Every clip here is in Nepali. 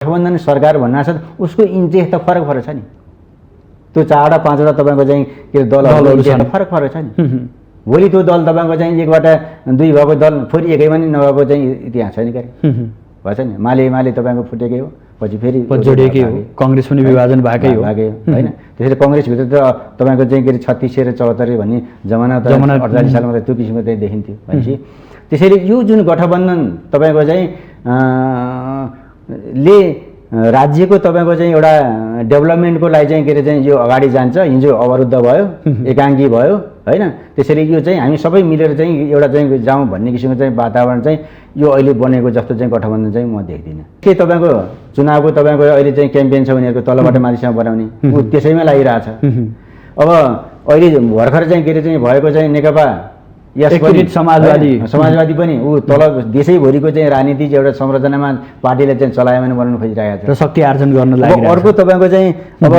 गठबन्धन सरकार भन्नासाथ उसको इन्ट्रेस्ट त फरक छ नि। त्यो 4वटा 5वटा तपाईँको चाहिँ के दलहरू फरक छ नि। भोलि त्यो दल तपाईँको चाहिँ 1बाट 2 भएको दल फेरि एकैमा नि नभएको चाहिँ इतिहास छैन क्यारे भएछ नि। माले तपाईँको फुटेकै हो, पछि फेरि जोडिएकै हो, कङ्ग्रेस पनि विभाजन भएकै हो होइन। त्यसरी कङ्ग्रेसभित्र त तपाईँको चाहिँ के अरे 36 र 74 भन्ने जमाना 48 सालमा त त्यो किसिमको चाहिँ देखिन्थ्यो भनेपछि त्यसैले यो जुन गठबन्धन तपाईँको चाहिँ ले राज्यको तपाईँको चाहिँ एउटा डेभलपमेन्टको लागि चाहिँ के अरे चाहिँ यो अगाडि जान्छ, हिजो अवरुद्ध भयो, एकाङ्की भयो होइन। त्यसैले यो चाहिँ हामी सबै मिलेर चाहिँ एउटा चाहिँ जाउँ भन्ने किसिमको चाहिँ वातावरण चाहिँ यो अहिले बनेको जस्तो चाहिँ गठबन्धन चाहिँ म देख्दिनँ। के तपाईँको चुनावको तपाईँको अहिले चाहिँ क्याम्पेन छ उनीहरूको तलबाट माथिसम्म बनाउने ऊ त्यसैमा लागिरहेछ। अब अहिले भर्खर चाहिँ के अरे चाहिँ भएको चाहिँ नेकपा समाजवादी पनि ऊ तल देशैभरिको चाहिँ राजनीतिक एउटा संरचनामा पार्टीले चाहिँ चलायमान बनाउन खोजिरहेको छ र शक्ति आर्जन गर्न लागि। अर्को तपाईँको चाहिँ अब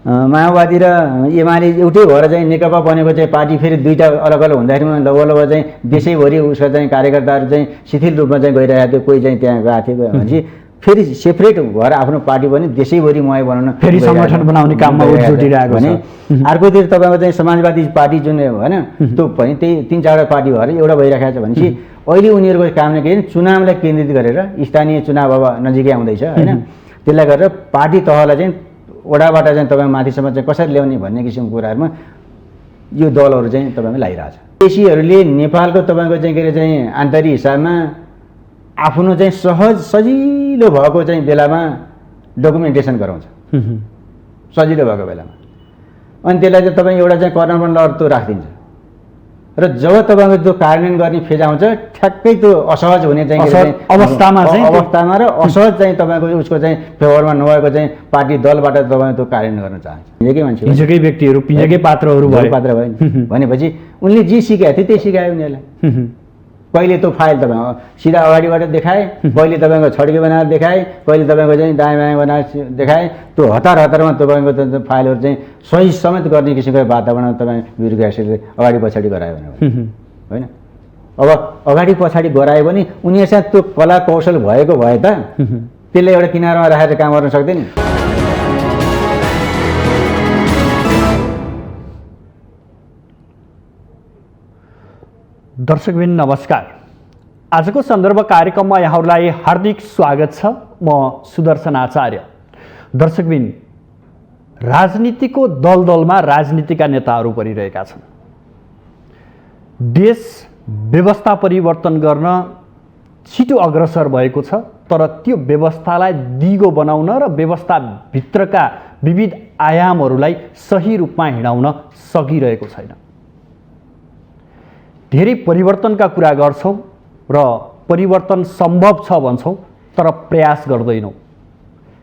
माओवादी र एमाले एउटै भएर चाहिँ नेकपा बनेको चाहिँ पार्टी फेरि 2टा अलग अलग हुँदाखेरिमा लगभग चाहिँ देशैभरि उसका चाहिँ कार्यकर्ताहरू चाहिँ शिथिल रूपमा चाहिँ गइरहेको थियो। कोही चाहिँ त्यहाँ गएको थियो भनेपछि फेरि सेपरेट भएर आफ्नो पार्टी पनि देशैभरि मय बनाउन फेरि सङ्गठन बनाउने काममा जुटिरहेको भने अर्कोतिर तपाईँको चाहिँ समाजवादी पार्टी जुन होइन त्यो पनि त्यही 3-4वटा पार्टी भएर एउटा भइरहेको छ भनेपछि अहिले उनीहरूको कामले के चुनावलाई केन्द्रित गरेर स्थानीय चुनाव अब नजिकै आउँदैछ होइन। त्यसलाई गरेर पार्टी तहलाई चाहिँ वडाबाट चाहिँ तपाईँ माथिसम्म चाहिँ कसरी ल्याउने भन्ने किसिमको कुराहरूमा यो दलहरू चाहिँ तपाईँको लागिरहेछ। देशीहरूले नेपालको तपाईँको चाहिँ के अरे चाहिँ आन्तरिक हिसाबमा आफ्नो चाहिँ सहज सजिलो भएको चाहिँ बेलामा डकुमेन्टेसन गराउँछ सजिलो भएको बेलामा, अनि त्यसलाई चाहिँ तपाईँ एउटा चाहिँ कर्नरमा लड्तो राखिदिन्छ र जब तपाईँको त्यो कार्यान्वयन गर्ने फेज आउँछ ठ्याक्कै त्यो असहज हुने चाहिँ अवस्थामा र असहज चाहिँ तपाईँको उसको चाहिँ फेभरमा नभएको चाहिँ पार्टी दलबाट तपाईँ त्यो कार्यान्वयन गर्न चाहन्छ। हिजोकै मान्छे हिजोकै व्यक्तिहरू पिजोकै पात्रहरू पात्र भयो भनेपछि उनले जे सिकायो थियो त्यही सिकायो उनीहरूलाई। कहिले त्यो फाइल तपाईँ सिधा अगाडिबाट देखाए, कहिले तपाईँको छड्के बनाएर देखाए, कहिले तपाईँको चाहिँ दायाँ बायाँ बनाएर देखाए। त्यो हतारमा तपाईँको फाइलहरू चाहिँ सही समेत गर्ने किसिमको वातावरण तपाईँ ब्युरोक्रेसीले अगाडि पछाडि गरायो भने होइन। अब अगाडि पछाडि गरायो भने उनीहरूसँग त्यो कला कौशल भएको भए त त्यसले एउटा किनारमा राखेर काम गर्न सक्दैन। दर्शकबिन नमस्कार, आजको सन्दर्भ कार्यक्रममा यहाँहरूलाई हार्दिक स्वागत छ। म सुदर्शन आचार्य। दर्शकबिन, राजनीतिको दलदलमा राजनीतिका नेताहरू परिरहेका छन्। देश व्यवस्था परिवर्तन गर्न छिटो अग्रसर भएको छ, तर त्यो व्यवस्थालाई दिगो बनाउन र व्यवस्थाभित्रका विविध आयामहरूलाई सही रूपमा हिँडाउन सकिरहेको छैन। धेरै परिवर्तनका कुरा गर्छौँ र परिवर्तन सम्भव छ भन्छौँ, तर प्रयास गर्दैनौँ।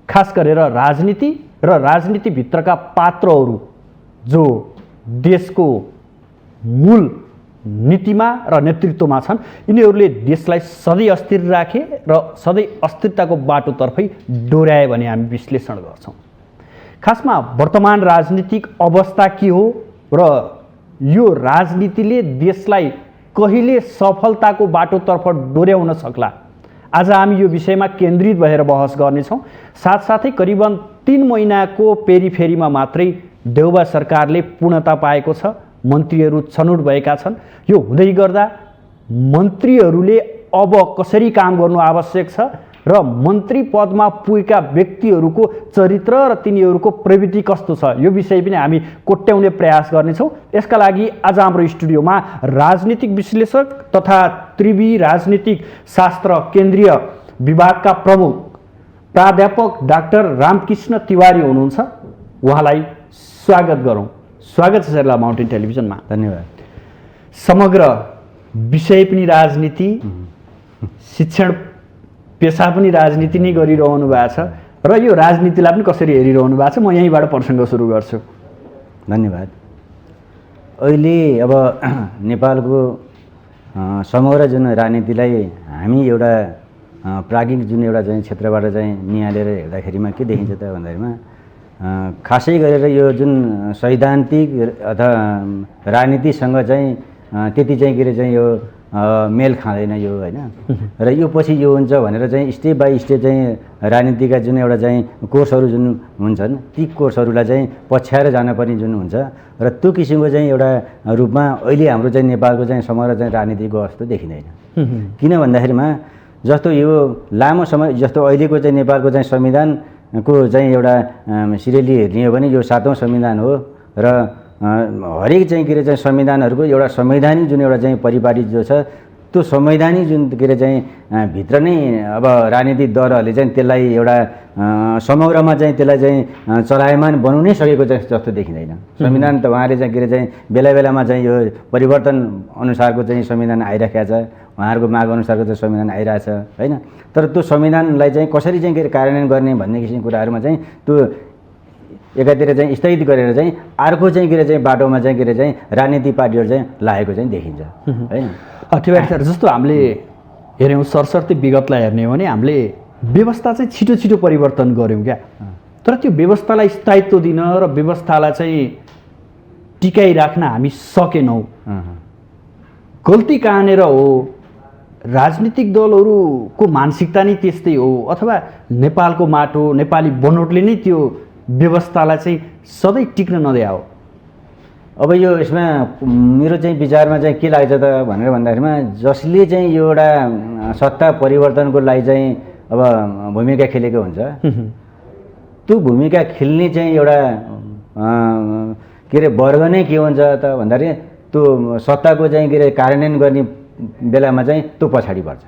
खास गरेर राजनीति र राजनीतिभित्रका पात्रहरू जो देशको मूल नीतिमा र नेतृत्वमा छन्, यिनीहरूले देशलाई सधैँ अस्थिर राखे र सधैँ अस्थिरताको बाटोतर्फै डोर्याए भने हामी विश्लेषण गर्छौँ। खासमा वर्तमान राजनीतिक अवस्था के हो र यो राजनीतिले देशलाई कहिले सफलताको बाटोतर्फ डोर्याउन सक्ला, आज हामी यो विषयमा केन्द्रित भएर बहस गर्नेछौँ। साथसाथै करिबन 3 महिनाको पेरिफेरीमा मात्रै देउबा सरकारले पूर्णता पाएको छ, मन्त्रीहरू छनौट भएका छन्। यो हुँदै गर्दा मन्त्रीहरूले अब कसरी काम गर्नु आवश्यक छ र मन्त्री पदमा पुगेका व्यक्तिहरूको चरित्र र तिनीहरूको प्रवृत्ति कस्तो छ, यो विषय पनि हामी कोट्याउने प्रयास गर्नेछौँ। यसका लागि आज हाम्रो स्टुडियोमा राजनीतिक विश्लेषक तथा त्रिवी राजनीतिक शास्त्र केन्द्रीय विभागका प्रमुख प्राध्यापक डाक्टर रामकृष्ण तिवारी हुनुहुन्छ। उहाँलाई स्वागत गरौँ। स्वागत छ सरला माउन्टेन टेलिभिजनमा। धन्यवाद। समग्र विषय पनि राजनीति, शिक्षण पेसा पनि राजनीति नै गरिरहनु भएको छ र यो राजनीतिलाई पनि कसरी हेरिरहनु भएको छ, म यहीँबाट प्रसङ्ग सुरु गर्छु। धन्यवाद। अहिले अब नेपालको समग्र जुन राजनीतिलाई हामी एउटा प्राज्ञिक जुन एउटा चाहिँ क्षेत्रबाट चाहिँ निहालेर हेर्दाखेरिमा के देखिन्छ त भन्दाखेरिमा खासै गरेर यो जुन सैद्धान्तिक अथवा राजनीतिसँग चाहिँ त्यति चाहिँ के अरे चाहिँ यो मेल खाँदैन यो होइन। र यो पछि यो हुन्छ भनेर चाहिँ स्टेप बाई स्टेप चाहिँ राजनीतिका जुन एउटा चाहिँ कोर्सहरू जुन हुन्छन् ती कोर्सहरूलाई चाहिँ पछ्याएर जानुपर्ने जुन हुन्छ र त्यो किसिमको चाहिँ एउटा रूपमा अहिले हाम्रो चाहिँ नेपालको चाहिँ समग्र चाहिँ राजनीतिको अवस्था देखिँदैन। किन भन्दाखेरिमा जस्तो यो लामो समय जस्तो अहिलेको चाहिँ नेपालको चाहिँ संविधानको चाहिँ एउटा सिरियली हेर्ने हो भने यो 7औं संविधान हो र हरेक चाहिँ के अरे चाहिँ संविधानहरूको एउटा संवैधानिक जुन एउटा चाहिँ परिपाटी जो छ त्यो संवैधानिक जुन के अरे चाहिँ भित्र नै अब राजनीतिक दलहरूले चाहिँ त्यसलाई एउटा समग्रमा चाहिँ त्यसलाई चाहिँ चलायमान बनाउनै सकेको चाहिँ जस्तो देखिँदैन। संविधान त उहाँले चाहिँ के अरे चाहिँ बेला बेलामा चाहिँ यो परिवर्तन अनुसारको चाहिँ संविधान आइराखेको छ, उहाँहरूको माग अनुसारको चाहिँ संविधान आइरहेछ होइन। तर त्यो संविधानलाई चाहिँ कसरी चाहिँ के अरे कार्यान्वयन गर्ने भन्ने किसिमको कुराहरूमा चाहिँ त्यो एकातिर चाहिँ स्थगित गरेर चाहिँ अर्को चाहिँ के अरे चाहिँ बाटोमा चाहिँ के अरे चाहिँ राजनीतिक पार्टीहरू चाहिँ लागेको चाहिँ देखिन्छ होइन। ठिक सर, जस्तो हामीले हेऱ्यौँ सरसर्ती विगतलाई हेर्ने हो भने हामीले व्यवस्था चाहिँ छिटो छिटो परिवर्तन गऱ्यौँ क्या, तर त्यो व्यवस्थालाई स्थायित्व दिन र व्यवस्थालाई चाहिँ टिकाइराख्न हामी सकेनौँ। गल्ती कहाँनिर हो? राजनीतिक दलहरूको मानसिकता नै त्यस्तै हो अथवा नेपालको माटो नेपाली बनोटले नै त्यो व्यवस्थालाई चाहिँ सधैँ टिक्न नदिया हो? अब यो यसमा मेरो चाहिँ विचारमा चाहिँ के लाग्छ त भनेर भन्दाखेरिमा जसले चाहिँ यो एउटा सत्ता परिवर्तनको लागि चाहिँ अब भूमिका खेलेको हुन्छ त्यो भूमिका खेल्ने चाहिँ एउटा के अरे वर्ग नै के हुन्छ त भन्दाखेरि त्यो सत्ताको चाहिँ के अरे कार्यान्वयन गर्ने बेलामा चाहिँ त्यो पछाडि पर्छ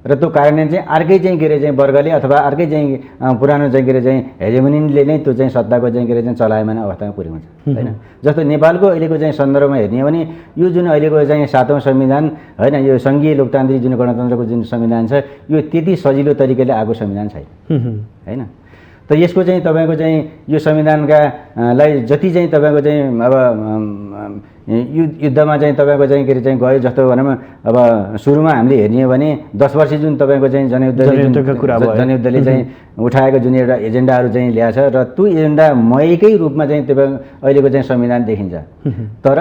र त्यो कार्यान्वयन चाहिँ अर्कै चाहिँ के अरे चाहिँ वर्गले अथवा अर्कै चाहिँ पुरानो चाहिँ के अरे चाहिँ हेजेमनीले नै त्यो चाहिँ सत्ताको चाहिँ के अरे चाहिँ चलायमान अवस्थामा पुर्याउँछ होइन। जस्तो नेपालको अहिलेको चाहिँ सन्दर्भमा हेर्ने हो भने यो जुन अहिलेको चाहिँ 7औं संविधान होइन, यो सङ्घीय लोकतान्त्रिक जुन गणतन्त्रको जुन संविधान छ यो त्यति सजिलो तरिकाले आएको संविधान छैन होइन। त यसको चाहिँ तपाईँको चाहिँ यो संविधानका लाई जति चाहिँ तपाईँको चाहिँ अब युद्धमा चाहिँ तपाईँको चाहिँ के अरे चाहिँ गयो जस्तो भनौँ अब सुरुमा हामीले हेर्ने हो भने 10 वर्ष जुन तपाईँको चाहिँ जनयुद्धले चाहिँ उठाएको जुन एउटा एजेन्डाहरू चाहिँ ल्याएको छ र त्यो एजेन्डा मयकै रूपमा चाहिँ तपाईँ अहिलेको चाहिँ संविधान देखिन्छ। तर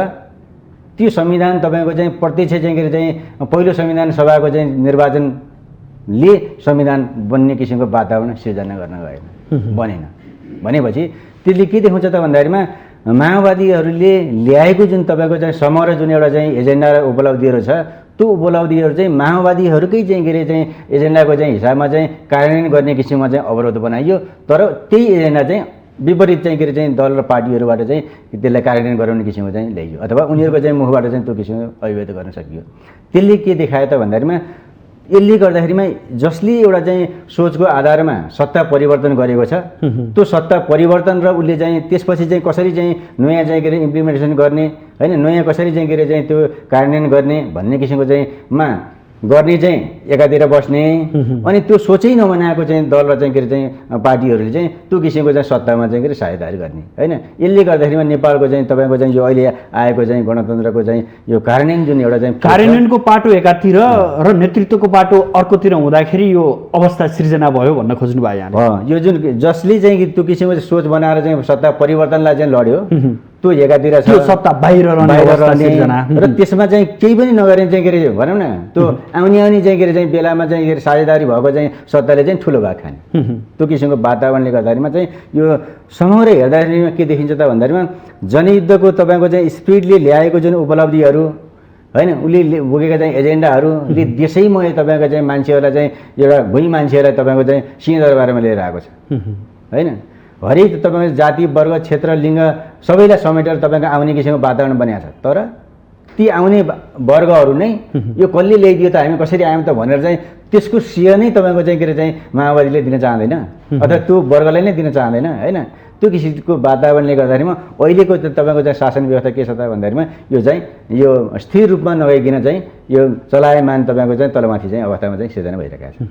त्यो संविधान तपाईँको चाहिँ प्रत्यक्ष चाहिँ के अरे चाहिँ पहिलो संविधान सभाको चाहिँ निर्वाचनले संविधान बन्ने किसिमको वातावरण सिर्जना गर्न गएन, बनेन। भनेपछि त्यसले के देखाउँछ त भन्दाखेरिमा माओवादीहरूले ल्याएको जुन तपाईँको चाहिँ समग्र जुन एउटा चाहिँ एजेन्डा र उपलब्धिहरू छ त्यो उपलब्धिहरू चाहिँ माओवादीहरूकै चाहिँ के अरे चाहिँ एजेन्डाको चाहिँ हिसाबमा चाहिँ कार्यान्वयन गर्ने किसिममा चाहिँ अवरोध बनाइयो। तर त्यही एजेन्डा चाहिँ विपरीत चाहिँ के अरे चाहिँ दल र पार्टीहरूबाट चाहिँ त्यसलाई कार्यान्वयन गराउने किसिमको चाहिँ ल्याइयो अथवा उनीहरूको चाहिँ मुखबाट चाहिँ त्यो किसिमको अभिव्यक्त गर्न सकियो। त्यसले के देखायो त भन्दाखेरिमा यसले गर्दाखेरिमा जसले एउटा चाहिँ सोचको आधारमा सत्ता परिवर्तन गरेको छ त्यो सत्ता परिवर्तन र उसले चाहिँ त्यसपछि चाहिँ कसरी चाहिँ नयाँ चाहिँ के अरे इम्प्लिमेन्टेसन गर्ने होइन, नयाँ कसरी चाहिँ के अरे चाहिँ त्यो कार्यान्वयन गर्ने भन्ने किसिमको चाहिँ मा गर्ने चाहिँ एकातिर बस्ने अनि त्यो सोचै नबनाएको चाहिँ दल र चाहिँ के अरे चाहिँ पार्टीहरूले चाहिँ त्यो किसिमको चाहिँ सत्तामा चाहिँ के अरे साझेदारी गर्ने होइन। यसले गर्दाखेरिमा नेपालको चाहिँ तपाईँको चाहिँ यो अहिले आएको चाहिँ गणतन्त्रको चाहिँ यो कार्यान्वयन जुन एउटा चाहिँ कार्यान्वयनको पाटो एकातिर र नेतृत्वको पाटो अर्कोतिर हुँदाखेरि यो अवस्था सिर्जना भयो भन्न खोज्नु भयो यहाँ। यो जुन जसले चाहिँ त्यो किसिमको सोच बनाएर चाहिँ सत्ता परिवर्तनलाई चाहिँ लड्यो त्यो एकातिर छ सत्ता बाहिर र त्यसमा चाहिँ केही पनि नगरे चाहिँ के अरे भनौँ न त्यो आउने चाहिँ के अरे चाहिँ बेलामा चाहिँ के अरे साझेदारी भएको चाहिँ सत्ताले चाहिँ ठुलो भाग खाने त्यो किसिमको वातावरणले गर्दाखेरिमा चाहिँ यो समग्र हेर्दाखेरिमा के देखिन्छ त भन्दाखेरिमा जनयुद्धको तपाईँको चाहिँ स्पिडले ल्याएको जुन उपलब्धिहरू होइन उसले बोकेका चाहिँ एजेन्डाहरूले देशैमय तपाईँको चाहिँ मान्छेहरूलाई चाहिँ एउटा भुइँ मान्छेहरूलाई तपाईँको चाहिँ सिंहदरबारमा लिएर आएको छ होइन। हरेक तपाईँको जाति वर्ग क्षेत्र लिङ्ग सबैलाई समेटेर तपाईँको आउने किसिमको वातावरण बनाएको छ। तर ती आउने वर्गहरू नै यो कसले ल्याइदियो त हामी कसरी आयौँ त भनेर चाहिँ त्यसको श्रेय नै तपाईँको चाहिँ के अरे चाहिँ माओवादीले दिन चाहँदैन अथवा त्यो वर्गलाई नै दिन चाहँदैन होइन। त्यो किसिमको वातावरणले गर्दाखेरिमा अहिलेको तपाईँको चाहिँ शासन व्यवस्था के छ त भन्दाखेरिमा यो चाहिँ यो स्थिर रूपमा नभइकन चाहिँ यो चलायमान तपाईँको चाहिँ तलमाथि चाहिँ अवस्थामा चाहिँ सिर्जना भइरहेको छ।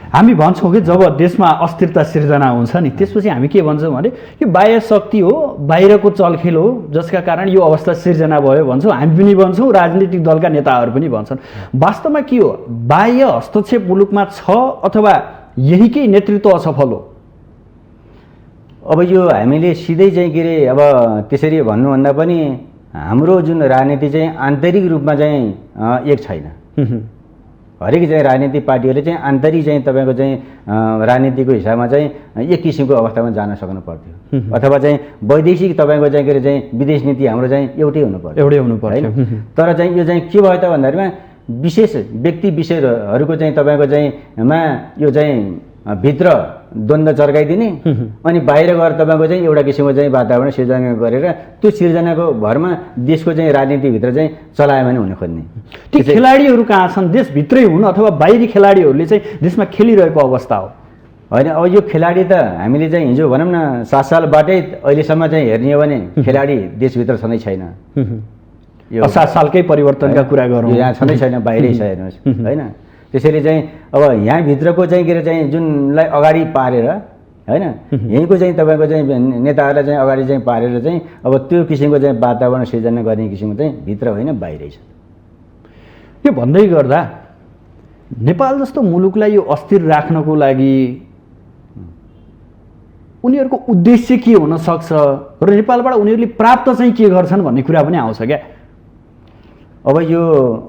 हामी भन्छौँ कि जब देशमा अस्थिरता सिर्जना हुन्छ नि त्यसपछि हामी के भन्छौँ भने यो बाह्य शक्ति हो, बाहिरको चलखेल हो जसका कारण यो अवस्था सिर्जना भयो भन्छौँ। हामी पनि भन्छौँ, राजनीतिक दलका नेताहरू पनि भन्छन्। वास्तवमा के हो? बाह्य हस्तक्षेप मुलुकमा छ अथवा यहीकै नेतृत्व असफल हो? अब यो हामीले सिधै चाहिँ के अरे अब त्यसरी भन्नुभन्दा पनि हाम्रो जुन राजनीति चाहिँ आन्तरिक रूपमा चाहिँ एक छैन। हरेक चाहिँ राजनीतिक पार्टीहरूले चाहिँ आन्तरिक चाहिँ तपाईँको चाहिँ राजनीतिको हिसाबमा चाहिँ एक किसिमको अवस्थामा जान सक्नु पर्थ्यो, अथवा चाहिँ वैदेशिक तपाईँको चाहिँ के अरे चाहिँ विदेश नीति हाम्रो चाहिँ एउटै हुनु पर्यो। तर चाहिँ यो चाहिँ के भयो त भन्दाखेरिमा विशेष व्यक्ति विषयहरूको चाहिँ तपाईँको चाहिँ मा यो चाहिँ भित्र द्वन्द्व चर्काइदिने अनि बाहिर गएर तपाईँको चाहिँ एउटा किसिमको चाहिँ वातावरण सिर्जना गरेर त्यो सिर्जनाको भरमा देशको चाहिँ राजनीतिभित्र चाहिँ चलायमान हुन खोज्ने। ती खेलाडीहरू कहाँ छन्? देशभित्रै हुन् अथवा बाहिरी खेलाडीहरूले चाहिँ देशमा खेलिरहेको अवस्था हो? होइन, अब यो खेलाडी त हामीले चाहिँ हिजो भनौँ न 7 सालबाटै अहिलेसम्म चाहिँ हेर्ने हो भने खेलाडी देशभित्र छँदै छैन। यो 7 सालकै परिवर्तनका कुरा गरौँ, यहाँ छँदै छैन, बाहिरै छ हेर्नुहोस् होइन। त्यसैले चाहिँ अब यहाँभित्रको चाहिँ के अरे चाहिँ जुनलाई अगाडि पारेर होइन यहीँको चाहिँ तपाईँको चाहिँ नेताहरूलाई चाहिँ अगाडि चाहिँ पारेर चाहिँ अब त्यो किसिमको चाहिँ वातावरण सिर्जना गर्ने किसिमको चाहिँ भित्र होइन बाहिरै छ। यो भन्दै गर्दा नेपाल जस्तो मुलुकलाई यो अस्थिर राख्नको लागि उनीहरूको उद्देश्य के हुन सक्छ र नेपालबाट उनीहरूले प्राप्त चाहिँ के गर्छन् भन्ने कुरा पनि आउँछ क्या। अब यो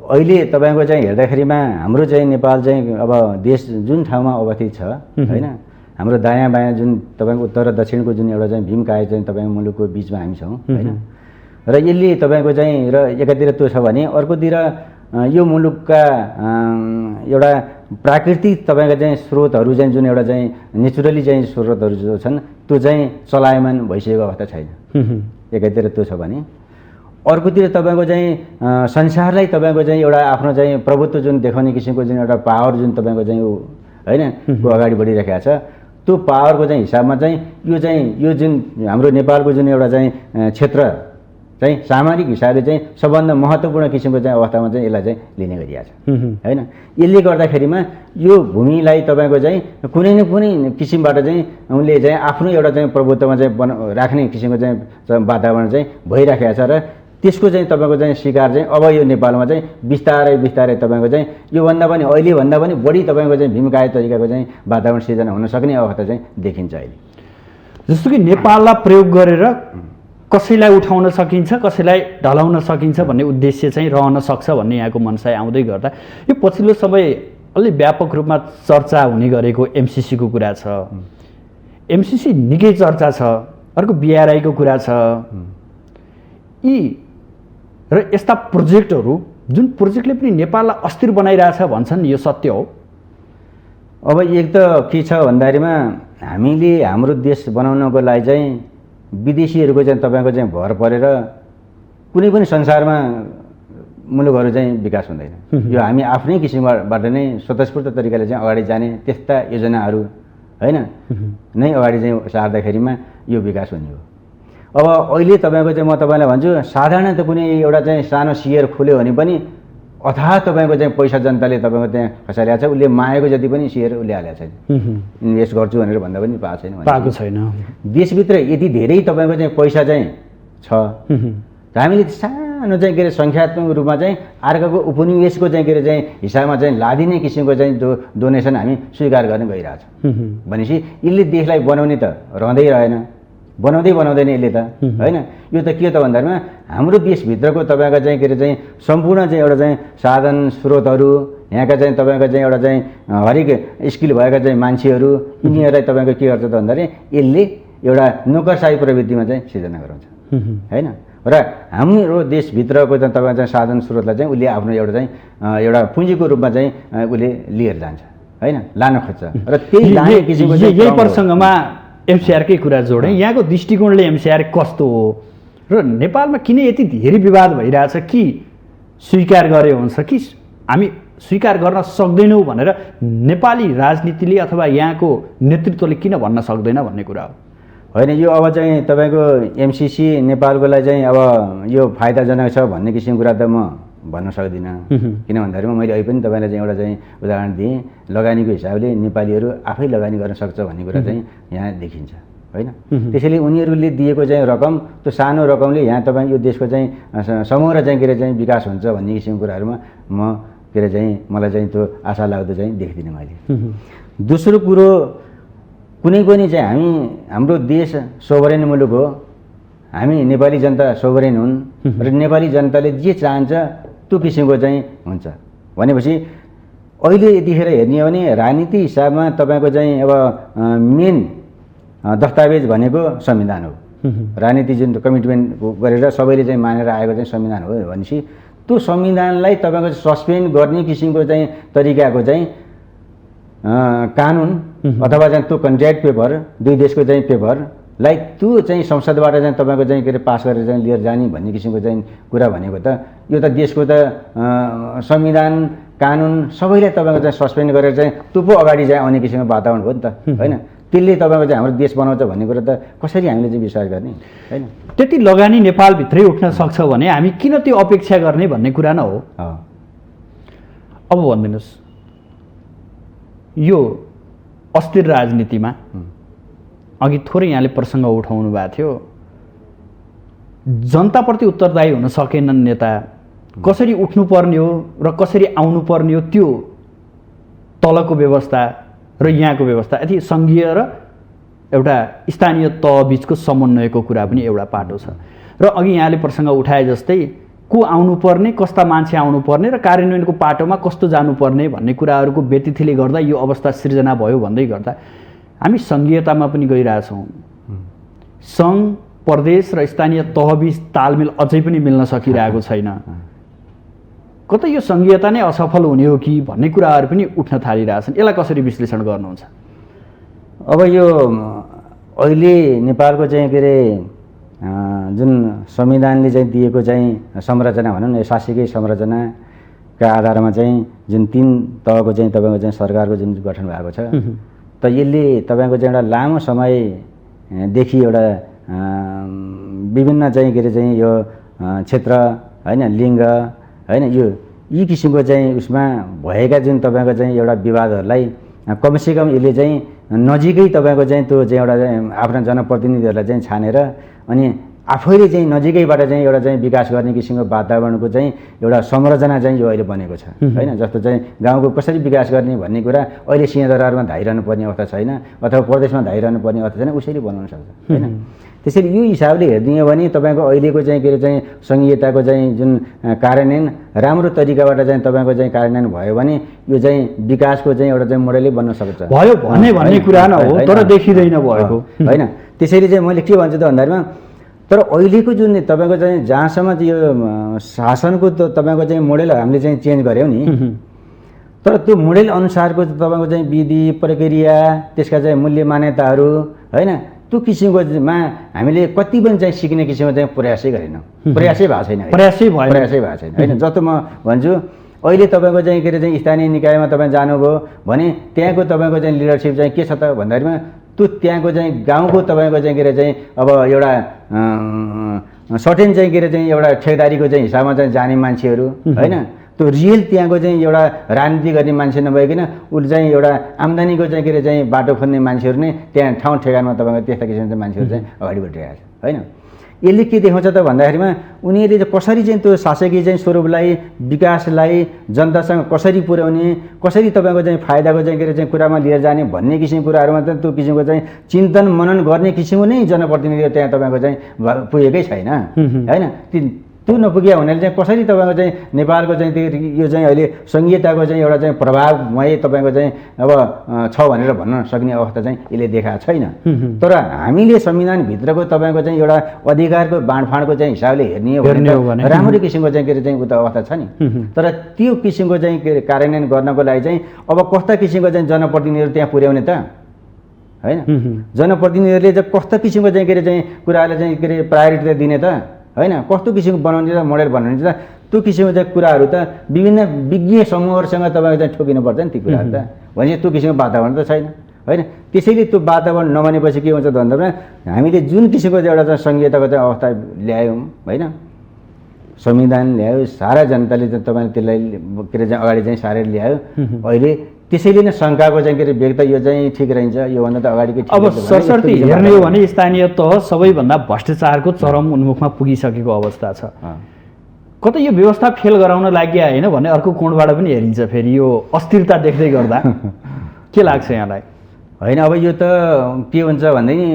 अहिले तपाईँको चाहिँ हेर्दाखेरिमा हाम्रो चाहिँ नेपाल चाहिँ अब देश जुन ठाउँमा अवस्थित छ होइन, हाम्रो दायाँ बायाँ जुन तपाईँको उत्तर र दक्षिणको जुन एउटा चाहिँ भीमकाय चाहिँ तपाईँको मुलुकको बिचमा हामी छौँ होइन, र यसले तपाईँको चाहिँ र एकातिर त्यो छ भने अर्कोतिर यो मुलुकका एउटा प्राकृतिक तपाईँको चाहिँ स्रोतहरू चाहिँ जुन एउटा चाहिँ नेचुरली चाहिँ स्रोतहरू जो छन् त्यो चाहिँ चलायमान भइसकेको अवस्था छैन। एकातिर त्यो छ भने अर्कोतिर तपाईँको चाहिँ संसारलाई तपाईँको चाहिँ एउटा आफ्नो चाहिँ प्रभुत्व जुन देखाउने किसिमको जुन एउटा पावर जुन तपाईँको चाहिँ होइन को अगाडि बढिरहेको छ, त्यो पावरको चाहिँ हिसाबमा चाहिँ यो जुन हाम्रो नेपालको जुन एउटा चाहिँ क्षेत्र चाहिँ सामरिक हिसाबले चाहिँ सबभन्दा महत्त्वपूर्ण किसिमको चाहिँ अवस्थामा चाहिँ यसलाई चाहिँ लिने गरिएको छ होइन। यसले गर्दाखेरिमा यो भूमिलाई तपाईँको चाहिँ कुनै न कुनै किसिमबाट चाहिँ उनले चाहिँ आफ्नो एउटा चाहिँ प्रभुत्वमा चाहिँ राख्ने किसिमको चाहिँ वातावरण चाहिँ भइराखेको छ र त्यसको चाहिँ तपाईँको चाहिँ शिकार चाहिँ अब यो नेपालमा चाहिँ बिस्तारै बिस्तारै तपाईँको चाहिँ योभन्दा पनि अहिलेभन्दा पनि बढी तपाईँको चाहिँ भीमकाय तरिकाको चाहिँ वातावरण सिर्जना हुन सक्ने अवस्था चाहिँ देखिन्छ अहिले। जस्तो कि नेपाललाई प्रयोग गरेर कसैलाई उठाउन सकिन्छ, कसैलाई ढलाउन सकिन्छ भन्ने उद्देश्य चाहिँ रहन सक्छ भन्ने यहाँको मनसाय आउँदै गर्दा यो पछिल्लो समय अलि व्यापक रूपमा चर्चा हुने गरेको एमसिसीको कुरा छ। एमसिसी निकै चर्चा छ। अर्को बिआरआईको कुरा छ। यी र यस्ता प्रोजेक्टहरू जुन प्रोजेक्टले पनि नेपाललाई अस्थिर बनाइरहेछ भन्छन्, यो सत्य हो? अब एक त के छ भन्दाखेरिमा हामीले हाम्रो देश बनाउनको लागि चाहिँ विदेशीहरूको चाहिँ तपाईँको चाहिँ भर परेर कुनै पनि संसारमा मुलुकहरू चाहिँ विकास हुँदैन। यो हामी आफ्नै किसिमबाट नै स्वतस्फूर्त तरिकाले चाहिँ अगाडि जाने त्यस्ता योजनाहरू होइन नै अगाडि चाहिँ सार्दाखेरिमा यो विकास हुने हो। अब अहिले तपाईँको चाहिँ म तपाईँलाई भन्छु, साधारण त कुनै एउटा चाहिँ सानो सेयर खोल्यो भने पनि अथाह तपाईँको चाहिँ पैसा जनताले तपाईँको त्यहाँ खसालिरहेको छ। उसले मागेको जति पनि सेयर उसले हालेको छैन, इन्भेस्ट गर्छु भनेर भन्दा पनि पाएको छैन। देशभित्र यति धेरै तपाईँको चाहिँ पैसा चाहिँ छ, हामीले सानो चाहिँ के अरे सङ्ख्यात्मक रूपमा चाहिँ अर्काको उपनिवेशको चाहिँ के अरे चाहिँ हिसाबमा चाहिँ लादिने किसिमको चाहिँ डोनेसन हामी स्वीकार गर्न गइरहेछ भनेपछि यसले देशलाई बनाउने त रहँदै रहेन, बनाउँदैन यसले त होइन। यो त के त भन्दामा हाम्रो देशभित्रको तपाईँको चाहिँ के अरे चाहिँ सम्पूर्ण चाहिँ एउटा चाहिँ साधन स्रोतहरू, यहाँका चाहिँ तपाईँको चाहिँ एउटा चाहिँ हरेक स्किल भएका चाहिँ मान्छेहरू, यिनीहरूलाई तपाईँको के गर्छ त भन्दाखेरि यसले एउटा नोकरसाही प्रवृत्तिमा चाहिँ सिर्जना गराउँछ होइन। र हाम्रो देशभित्रको चाहिँ तपाईँको चाहिँ साधन स्रोतलाई चाहिँ उसले आफ्नो एउटा चाहिँ एउटा पुँजीको रूपमा चाहिँ उसले लिएर जान्छ होइन, लान खोज्छ। र त्यही लाने किसिमको यही प्रसङ्गमा एमसिआरकै कुरा जोडेँ। यहाँको दृष्टिकोणले एमसिआर कस्तो हो र नेपालमा किन यति धेरै विवाद भइरहेछ? कि स्वीकार गरे हुन्छ कि हामी स्वीकार गर्न सक्दैनौँ भनेर नेपाली राजनीतिले अथवा यहाँको नेतृत्वले किन भन्न सक्दैन भन्ने कुरा हो होइन। यो अब चाहिँ तपाईँको एमसिसी नेपालको लागि चाहिँ अब यो फाइदाजनक छ भन्ने किसिमको कुरा त म भन्न सक्दिनँ। किन भन्दाखेरि मैले अहिले पनि तपाईँलाई चाहिँ एउटा चाहिँ उदाहरण दिएँ, लगानीको हिसाबले नेपालीहरू आफै लगानी गर्न सक्छ भन्ने कुरा चाहिँ यहाँ देखिन्छ होइन। त्यसैले उनीहरूले दिएको चाहिँ रकम, त्यो सानो रकमले यहाँ तपाईँ यो देशको चाहिँ समग्र चाहिँ के अरे चाहिँ विकास हुन्छ भन्ने किसिमको कुराहरूमा म के अरे चाहिँ मलाई चाहिँ त्यो आशा लाग्दो चाहिँ देख्दिनँ मैले। दोस्रो कुरो, कुनै पनि चाहिँ हाम्रो देश सोभरेन मुलुक हो, हामी नेपाली जनता सोभरेन हुन् र नेपाली जनताले जे चाहन्छ त्यो किसिमको चाहिँ हुन्छ भनेपछि अहिले यतिखेर हेर्ने हो भने राजनीति हिसाबमा तपाईँको चाहिँ अब मेन दस्तावेज भनेको संविधान हो। राजनीति जुन कमिटमेन्ट गरेर सबैले चाहिँ मानेर आएको चाहिँ संविधान हो भनेपछि त्यो संविधानलाई तपाईँको सस्पेन्ड गर्ने किसिमको चाहिँ तरिकाको चाहिँ कानुन अथवा चाहिँ त्यो कन्ट्र्याक्ट पेपर दुई देशको चाहिँ पेपरलाई त्यो चाहिँ संसदबाट चाहिँ तपाईँको चाहिँ के अरे पास गरेर चाहिँ लिएर जाने भन्ने किसिमको चाहिँ कुरा भनेको त यो त देशको त संविधान कानुन सबैलाई तपाईँको चाहिँ सस्पेन्ड गरेर चाहिँ त्यो पो अगाडि चाहिँ आउने किसिमको वातावरण हो नि त होइन। त्यसले तपाईँको चाहिँ हाम्रो देश बनाउँछ भन्ने कुरा त कसरी हामीले चाहिँ विश्वास गर्ने होइन। त्यति लगानी नेपालभित्रै उठ्न सक्छ भने हामी किन त्यो अपेक्षा गर्ने भन्ने कुरा न हो। अब भनिदिनुहोस् यो अस्थिर राजनीतिमा अघि थोरै यहाँले प्रसङ्ग उठाउनु भएको थियो, जनताप्रति उत्तरदायी हुन सकेनन् नेता, कसरी उठ्नुपर्ने हो र कसरी आउनुपर्ने हो त्यो तलको व्यवस्था र यहाँको व्यवस्था, यति सङ्घीय र एउटा स्थानीय तह बिचको समन्वयको कुरा पनि एउटा पाटो छ। र अघि यहाँले प्रसङ्ग उठाए जस्तै को आउनुपर्ने, कस्ता मान्छे आउनुपर्ने र कार्यान्वयनको पाटोमा कस्तो जानुपर्ने भन्ने कुराहरूको व्यतिथिले गर्दा यो अवस्था सिर्जना भयो भन्दै गर्दा हामी सङ्घीयतामा पनि गइरहेछौँ। सङ्घ, प्रदेश र स्थानीय तहबिच तालमेल अझै पनि मिल्न सकिरहेको छैन। कतै यो सङ्घीयता नै असफल हुने हो कि भन्ने कुराहरू पनि उठ्न थालिरहेछन्। यसलाई कसरी विश्लेषण गर्नुहुन्छ? अब यो अहिले नेपालको चाहिँ के अरे जुन संविधानले चाहिँ दिएको चाहिँ संरचना भनौँ न, शासकीय संरचनाका आधारमा चाहिँ जुन 3 तहको चाहिँ तपाईँको चाहिँ सरकारको जुन गठन भएको छ, त यसले तपाईँको चाहिँ एउटा लामो समयदेखि एउटा विभिन्न चाहिँ के अरे चाहिँ यो क्षेत्र होइन, लिङ्ग होइन, यो यी किसिमको चाहिँ उसमा भएका जुन तपाईँको चाहिँ एउटा विवादहरूलाई कमसेकम यसले चाहिँ नजिकै तपाईँको चाहिँ त्यो चाहिँ एउटा आफ्ना जनप्रतिनिधिहरूलाई चाहिँ छानेर अनि आफैले चाहिँ नजिकैबाट चाहिँ एउटा चाहिँ विकास गर्ने किसिमको वातावरणको चाहिँ एउटा संरचना चाहिँ यो अहिले बनेको छ होइन। जस्तो चाहिँ गाउँको कसरी विकास गर्ने भन्ने कुरा अहिले सिंहदरबारमा धाइरहनु पर्ने अवस्था छैन अथवा प्रदेशमा धाइरहनु पर्ने अवस्था छैन, उसरी बनाउन सक्छ होइन। त्यसैले यो हिसाबले हेर्ने हो भने तपाईँको अहिलेको चाहिँ के अरे चाहिँ सङ्घीयताको चाहिँ जुन कार्यान्वयन राम्रो तरिकाबाट चाहिँ तपाईँको चाहिँ कार्यान्वयन भयो भने यो चाहिँ विकासको चाहिँ एउटा चाहिँ मोडलै बन्न सक्छ। भयो भन्ने कुरा न हो, तर देखिँदैन भएको होइन। त्यसैले चाहिँ मैले के भन्छु त भन्दाखेरिमा तर अहिलेको जुन तपाईँको चाहिँ जहाँसम्म यो शासनको तपाईँको चाहिँ मोडेल हामीले चाहिँ चेन्ज गऱ्यौँ नि, तर त्यो मोडेल अनुसारको तपाईँको चाहिँ विधि प्रक्रिया त्यसका चाहिँ मूल्य मान्यताहरू होइन त्यो किसिमकोमा हामीले कति पनि चाहिँ सिक्ने किसिमको चाहिँ प्रयासै गरेनौँ, प्रयासै भएको छैन होइन। जस्तो म भन्छु अहिले तपाईँको चाहिँ के अरे चाहिँ स्थानीय निकायमा तपाईँ जानुभयो भने त्यहाँको तपाईँको चाहिँ लिडरसिप चाहिँ के छ त भन्दाखेरिमा त्यो त्यहाँको चाहिँ गाउँको तपाईँको चाहिँ के अरे चाहिँ अब एउटा सर्टेन चाहिँ के अरे चाहिँ एउटा ठेकदारीको चाहिँ हिसाबमा चाहिँ जाने मान्छेहरू होइन, त्यो रियल त्यहाँको चाहिँ एउटा राजनीति गर्ने मान्छे नभइकन उसले चाहिँ एउटा आम्दानीको चाहिँ के अरे चाहिँ बाटो खोज्ने मान्छेहरू नै त्यहाँ ठाउँ ठेगानमा तपाईँको त्यस्ता किसिमको मान्छेहरू चाहिँ अगाडि बढिरहेको छ होइन। यसले के देखाउँछ त भन्दाखेरिमा उनीहरूले चाहिँ कसरी चाहिँ त्यो शासकीय चाहिँ स्वरूपलाई विकासलाई जनतासँग कसरी पुर्याउने, कसरी तपाईँको चाहिँ फाइदाको चाहिँ के अरे चाहिँ कुरामा लिएर जाने भन्ने किसिमको कुराहरूमा चाहिँ त्यो किसिमको चाहिँ चिन्तन मनन गर्ने किसिमको नै जनप्रतिनिधिहरू त्यहाँ तपाईँको चाहिँ पुगेकै छैन होइन। त्यो नपुगिया हुनाले चाहिँ कसरी तपाईँको चाहिँ नेपालको चाहिँ त्यो यो चाहिँ अहिले सङ्घीयताको चाहिँ एउटा चाहिँ प्रभावमय तपाईँको चाहिँ अब छ भनेर भन्न सक्ने अवस्था चाहिँ यसले देखाएको छैन। तर हामीले संविधानभित्रको तपाईँको चाहिँ एउटा अधिकारको बाँडफाँडको चाहिँ हिसाबले हेर्ने हो भने राम्रो किसिमको चाहिँ के अरे चाहिँ उता अवस्था छ नि, तर त्यो किसिमको चाहिँ के अरे कार्यान्वयन गर्नको लागि चाहिँ अब कस्ता किसिमको चाहिँ जनप्रतिनिधिहरू त्यहाँ पुर्याउने त होइन। जनप्रतिनिधिहरूले चाहिँ कस्तो किसिमको चाहिँ के अरे चाहिँ कुराहरूलाई चाहिँ के अरे प्रायोरिटी दिने त होइन, कस्तो किसिमको बनाउने त मोडेल बनाउने त त्यो किसिमको चाहिँ कुराहरू त विभिन्न विज्ञ समूहहरूसँग तपाईँको चाहिँ ठोकिनुपर्छ नि ती कुराहरू त, भने त्यो किसिमको वातावरण त छैन होइन। त्यसैले त्यो वातावरण नबनेपछि के हुन्छ त भन्दा हामीले जुन किसिमको एउटा चाहिँ सङ्घीयताको चाहिँ अवस्था ल्यायौँ होइन, संविधान ल्यायो, सारा जनताले चाहिँ तपाईँले त्यसलाई के अरे चाहिँ अगाडि चाहिँ सारेर ल्यायो। अहिले त्यसैले नै शङ्काको चाहिँ के अरे व्यक्त यो चाहिँ ठिक रहन्छ, योभन्दा त अगाडिकै अब सरसर्ती हेर्ने हो भने स्थानीय तह सबैभन्दा भ्रष्टाचारको चरम उन्मुखमा पुगिसकेको अवस्था छ। कतै यो व्यवस्था फेल गराउन लागि होइन भन्ने अर्को कोणबाट पनि हेरिन्छ फेरि यो अस्थिरता देख्दै गर्दा। के लाग्छ यहाँलाई? होइन अब यो त के हुन्छ भन्दै नि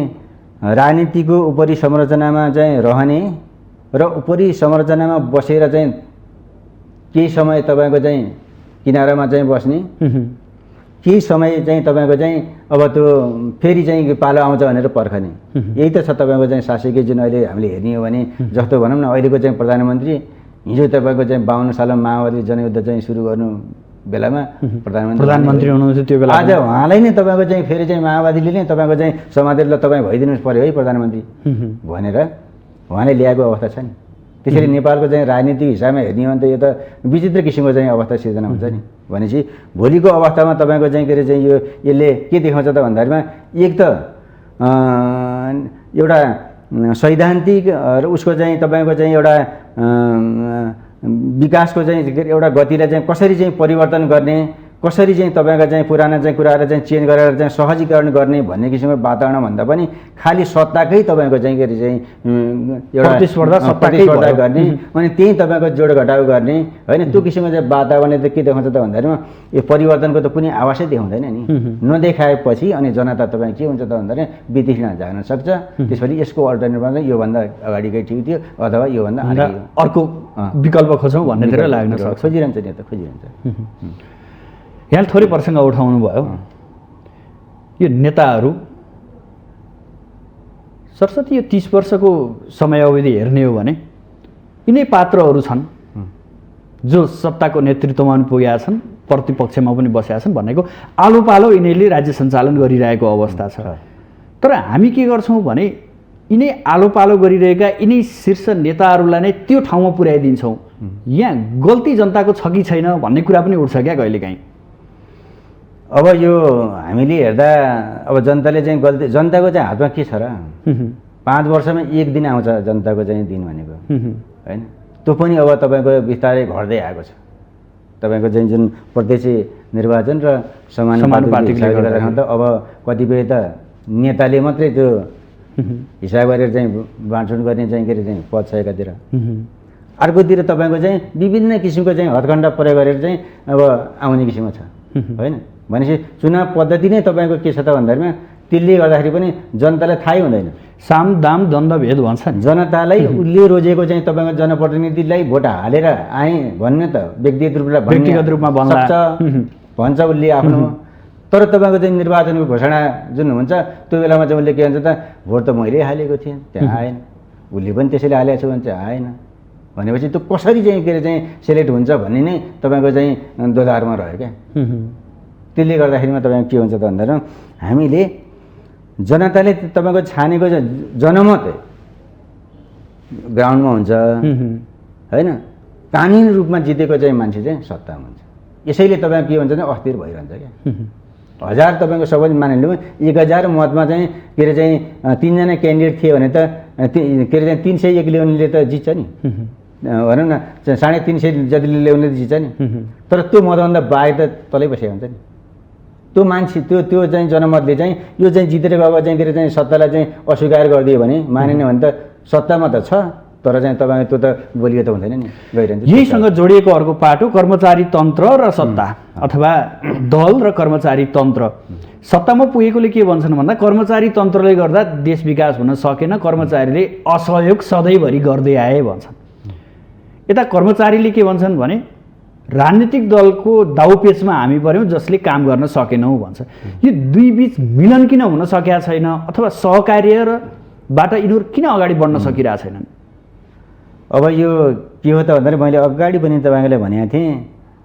राजनीतिको उपरि संरचनामा चाहिँ रहने र उपरि संरचनामा बसेर चाहिँ केही समय तपाईँको चाहिँ किनारामा चाहिँ बस्ने, केही समय चाहिँ तपाईँको चाहिँ अब त्यो फेरि चाहिँ पालो आउँछ भनेर पर्खने, यही त छ तपाईँको चाहिँ शासकीय जुन अहिले हामीले हेर्ने हो भने। जस्तो भनौँ न अहिलेको चाहिँ प्रधानमन्त्री हिजो तपाईँको चाहिँ 52 सालमा माओवादी जनयुद्ध चाहिँ सुरु गर्नु बेलामा प्रधानमन्त्री हुनुहुन्छ त्यो बेला। आज उहाँलाई नै तपाईँको चाहिँ फेरि चाहिँ माओवादीले नै तपाईँको चाहिँ समातेर ल तपाईँ भइदिनु पर्यो है प्रधानमन्त्री भनेर उहाँले ल्याएको अवस्था छ नि। त्यसैले नेपालको चाहिँ राजनीतिक हिसाबमा हेर्ने हो भने त यो त विचित्र किसिमको चाहिँ अवस्था सिर्जना हुन्छ नि। भनेपछि भोलिको अवस्थामा तपाईँको चाहिँ के अरे चाहिँ यो यसले के देखाउँछ त भन्दाखेरिमा एक त एउटा सैद्धान्तिक र उसको चाहिँ तपाईँको चाहिँ एउटा विकासको चाहिँ एउटा गतिलाई चाहिँ कसरी चाहिँ परिवर्तन गर्ने, कसरी चाहिँ तपाईँको चाहिँ पुराना चाहिँ कुराहरू चाहिँ चेन्ज गरेर चाहिँ सहजीकरण गर्ने भन्ने किसिमको वातावरण भन्दा पनि खालि सत्ताकै तपाईँको चाहिँ के अरे चाहिँ एउटा प्रतिस्पर्धा गर्ने अनि त्यही तपाईँको जोड घटाउ गर्ने होइन। त्यो किसिमको चाहिँ वातावरणले त के देखाउँछ त भन्दाखेरिमा यो परिवर्तनको त कुनै आवासै देखाउँदैन नि। नदेखाएपछि अनि जनता तपाईँ के हुन्छ त भन्दाखेरि वितृष्णा जाग्न सक्छ। त्यसपछि यसको अल्टरनेटिभमा चाहिँ योभन्दा अगाडिकै ठिक थियो अथवा योभन्दा अर्को विकल्प खोजौँ भन्नेतिर लाग्न सक्छ। खोजिरहन्छ नि त खोजिरहन्छ। यहाँ थोरै प्रसङ्ग उठाउनु भयो यो नेताहरू सरस्वती यो 30 वर्षको समयावधि हेर्ने हो भने यिनै पात्रहरू छन् जो सत्ताको नेतृत्वमा पनि पुगेका छन्, प्रतिपक्षमा पनि बसेका छन् भनेको आलो पालो यिनीहरूले राज्य सञ्चालन गरिरहेको अवस्था छ। तर हामी के गर्छौँ भने यिनै आलो पालो गरिरहेका यिनै शीर्ष नेताहरूलाई नै त्यो ठाउँमा पुर्याइदिन्छौँ। यहाँ गल्ती जनताको छ कि छैन भन्ने कुरा पनि उठ्छ क्या कहिलेकाहीँ। अब यो हामीले हेर्दा अब जनताले चाहिँ गल्ती जनताको चाहिँ हातमा के छ र? 5 वर्षमा एक दिन आउँछ जनताको चाहिँ दिन भनेको होइन। त्यो पनि अब तपाईँको बिस्तारै घट्दै आएको छ। तपाईँको चाहिँ जुन प्रत्यक्ष निर्वाचन र समानुपातिक त अब कतिपय त नेताले मात्रै त्यो हिसाब गरेर चाहिँ बाँडचुँड गर्ने चाहिँ के अरे चाहिँ पद छ एकातिर, अर्कोतिर तपाईँको चाहिँ विभिन्न किसिमको चाहिँ हदखण्ड प्रयोग गरेर चाहिँ अब आउने किसिमको छ होइन। भनेपछि चुनाव पद्धति नै तपाईँको के छ त भन्दाखेरिमा त्यसले गर्दाखेरि पनि जनतालाई थाहै हुँदैन। साम दाम द्वन्द भेद भन्छ नि। जनतालाई उसले रोजेको चाहिँ तपाईँको जनप्रतिनिधिलाई भोट हालेर आएँ भन्ने त व्यक्तिगत रूपमा भन्छ उसले आफ्नो। तर तपाईँको चाहिँ निर्वाचनको घोषणा जुन हुन्छ त्यो बेलामा चाहिँ उसले के भन्छ त भोट त मैले हालेको थिएँ त्यहाँ आएन, उसले पनि त्यसैले हालेको छु भने चाहिँ आएन भनेपछि त्यो कसरी चाहिँ के अरे चाहिँ सेलेक्ट हुन्छ भन्ने नै तपाईँको चाहिँ दोधारमा रह्यो क्या। त्यसले गर्दाखेरिमा तपाईँको के हुन्छ त भन्दा हामीले जनताले तपाईँको छानेको जनमत ग्राउन्डमा हुन्छ होइन। कानुनी रूपमा जितेको चाहिँ मान्छे चाहिँ सत्तामा हुन्छ। यसैले तपाईँको के हुन्छ भने अस्थिर भइरहन्छ क्या। 1000 तपाईँको सबै मानिलिउँ 1000 मतमा चाहिँ के अरे चाहिँ 3 जना क्यान्डिडेट थिए भने त के अरे चाहिँ 301 ल्याउनेले त जित्छ नि भनौँ न। 350 जति ल्याउने जित्छ नि। तर त्यो मतभन्दा बाहेक त तलै बसेको हुन्छ नि। त्यो मान्छे त्यो चाहिँ जनमतले चाहिँ यो चाहिँ जितेर गएको चाहिँ के अरे चाहिँ सत्तालाई चाहिँ अस्वीकार गरिदियो भने मानिने भने त सत्तामा त छ तर चाहिँ तपाईँको त्यो त बोलियो त हुँदैन नि गइरहन्छ। यहीसँग जोडिएको अर्को पाटो कर्मचारी तन्त्र र सत्ता अथवा दल र कर्मचारी तन्त्र। सत्तामा पुगेकोले के भन्छन् भन्दा कर्मचारी तन्त्रले गर्दा देश विकास हुन सकेन, कर्मचारीले असहयोग सधैँभरि गर्दै आए भन्छन्। यता कर्मचारीले के भन्छन् भने राजनीतिक दलको दाउपेचमा हामी पऱ्यौँ जसले काम गर्न सकेनौँ भन्छ। यो दुई बिच मिलन किन हुन सकेका छैन अथवा सहकार्यबाट यिनीहरू किन अगाडि बढ्न सकिरहेका छैनन्? अब यो के हो त भन्दाखेरि मैले अगाडि पनि तपाईँलाई भनेको थिएँ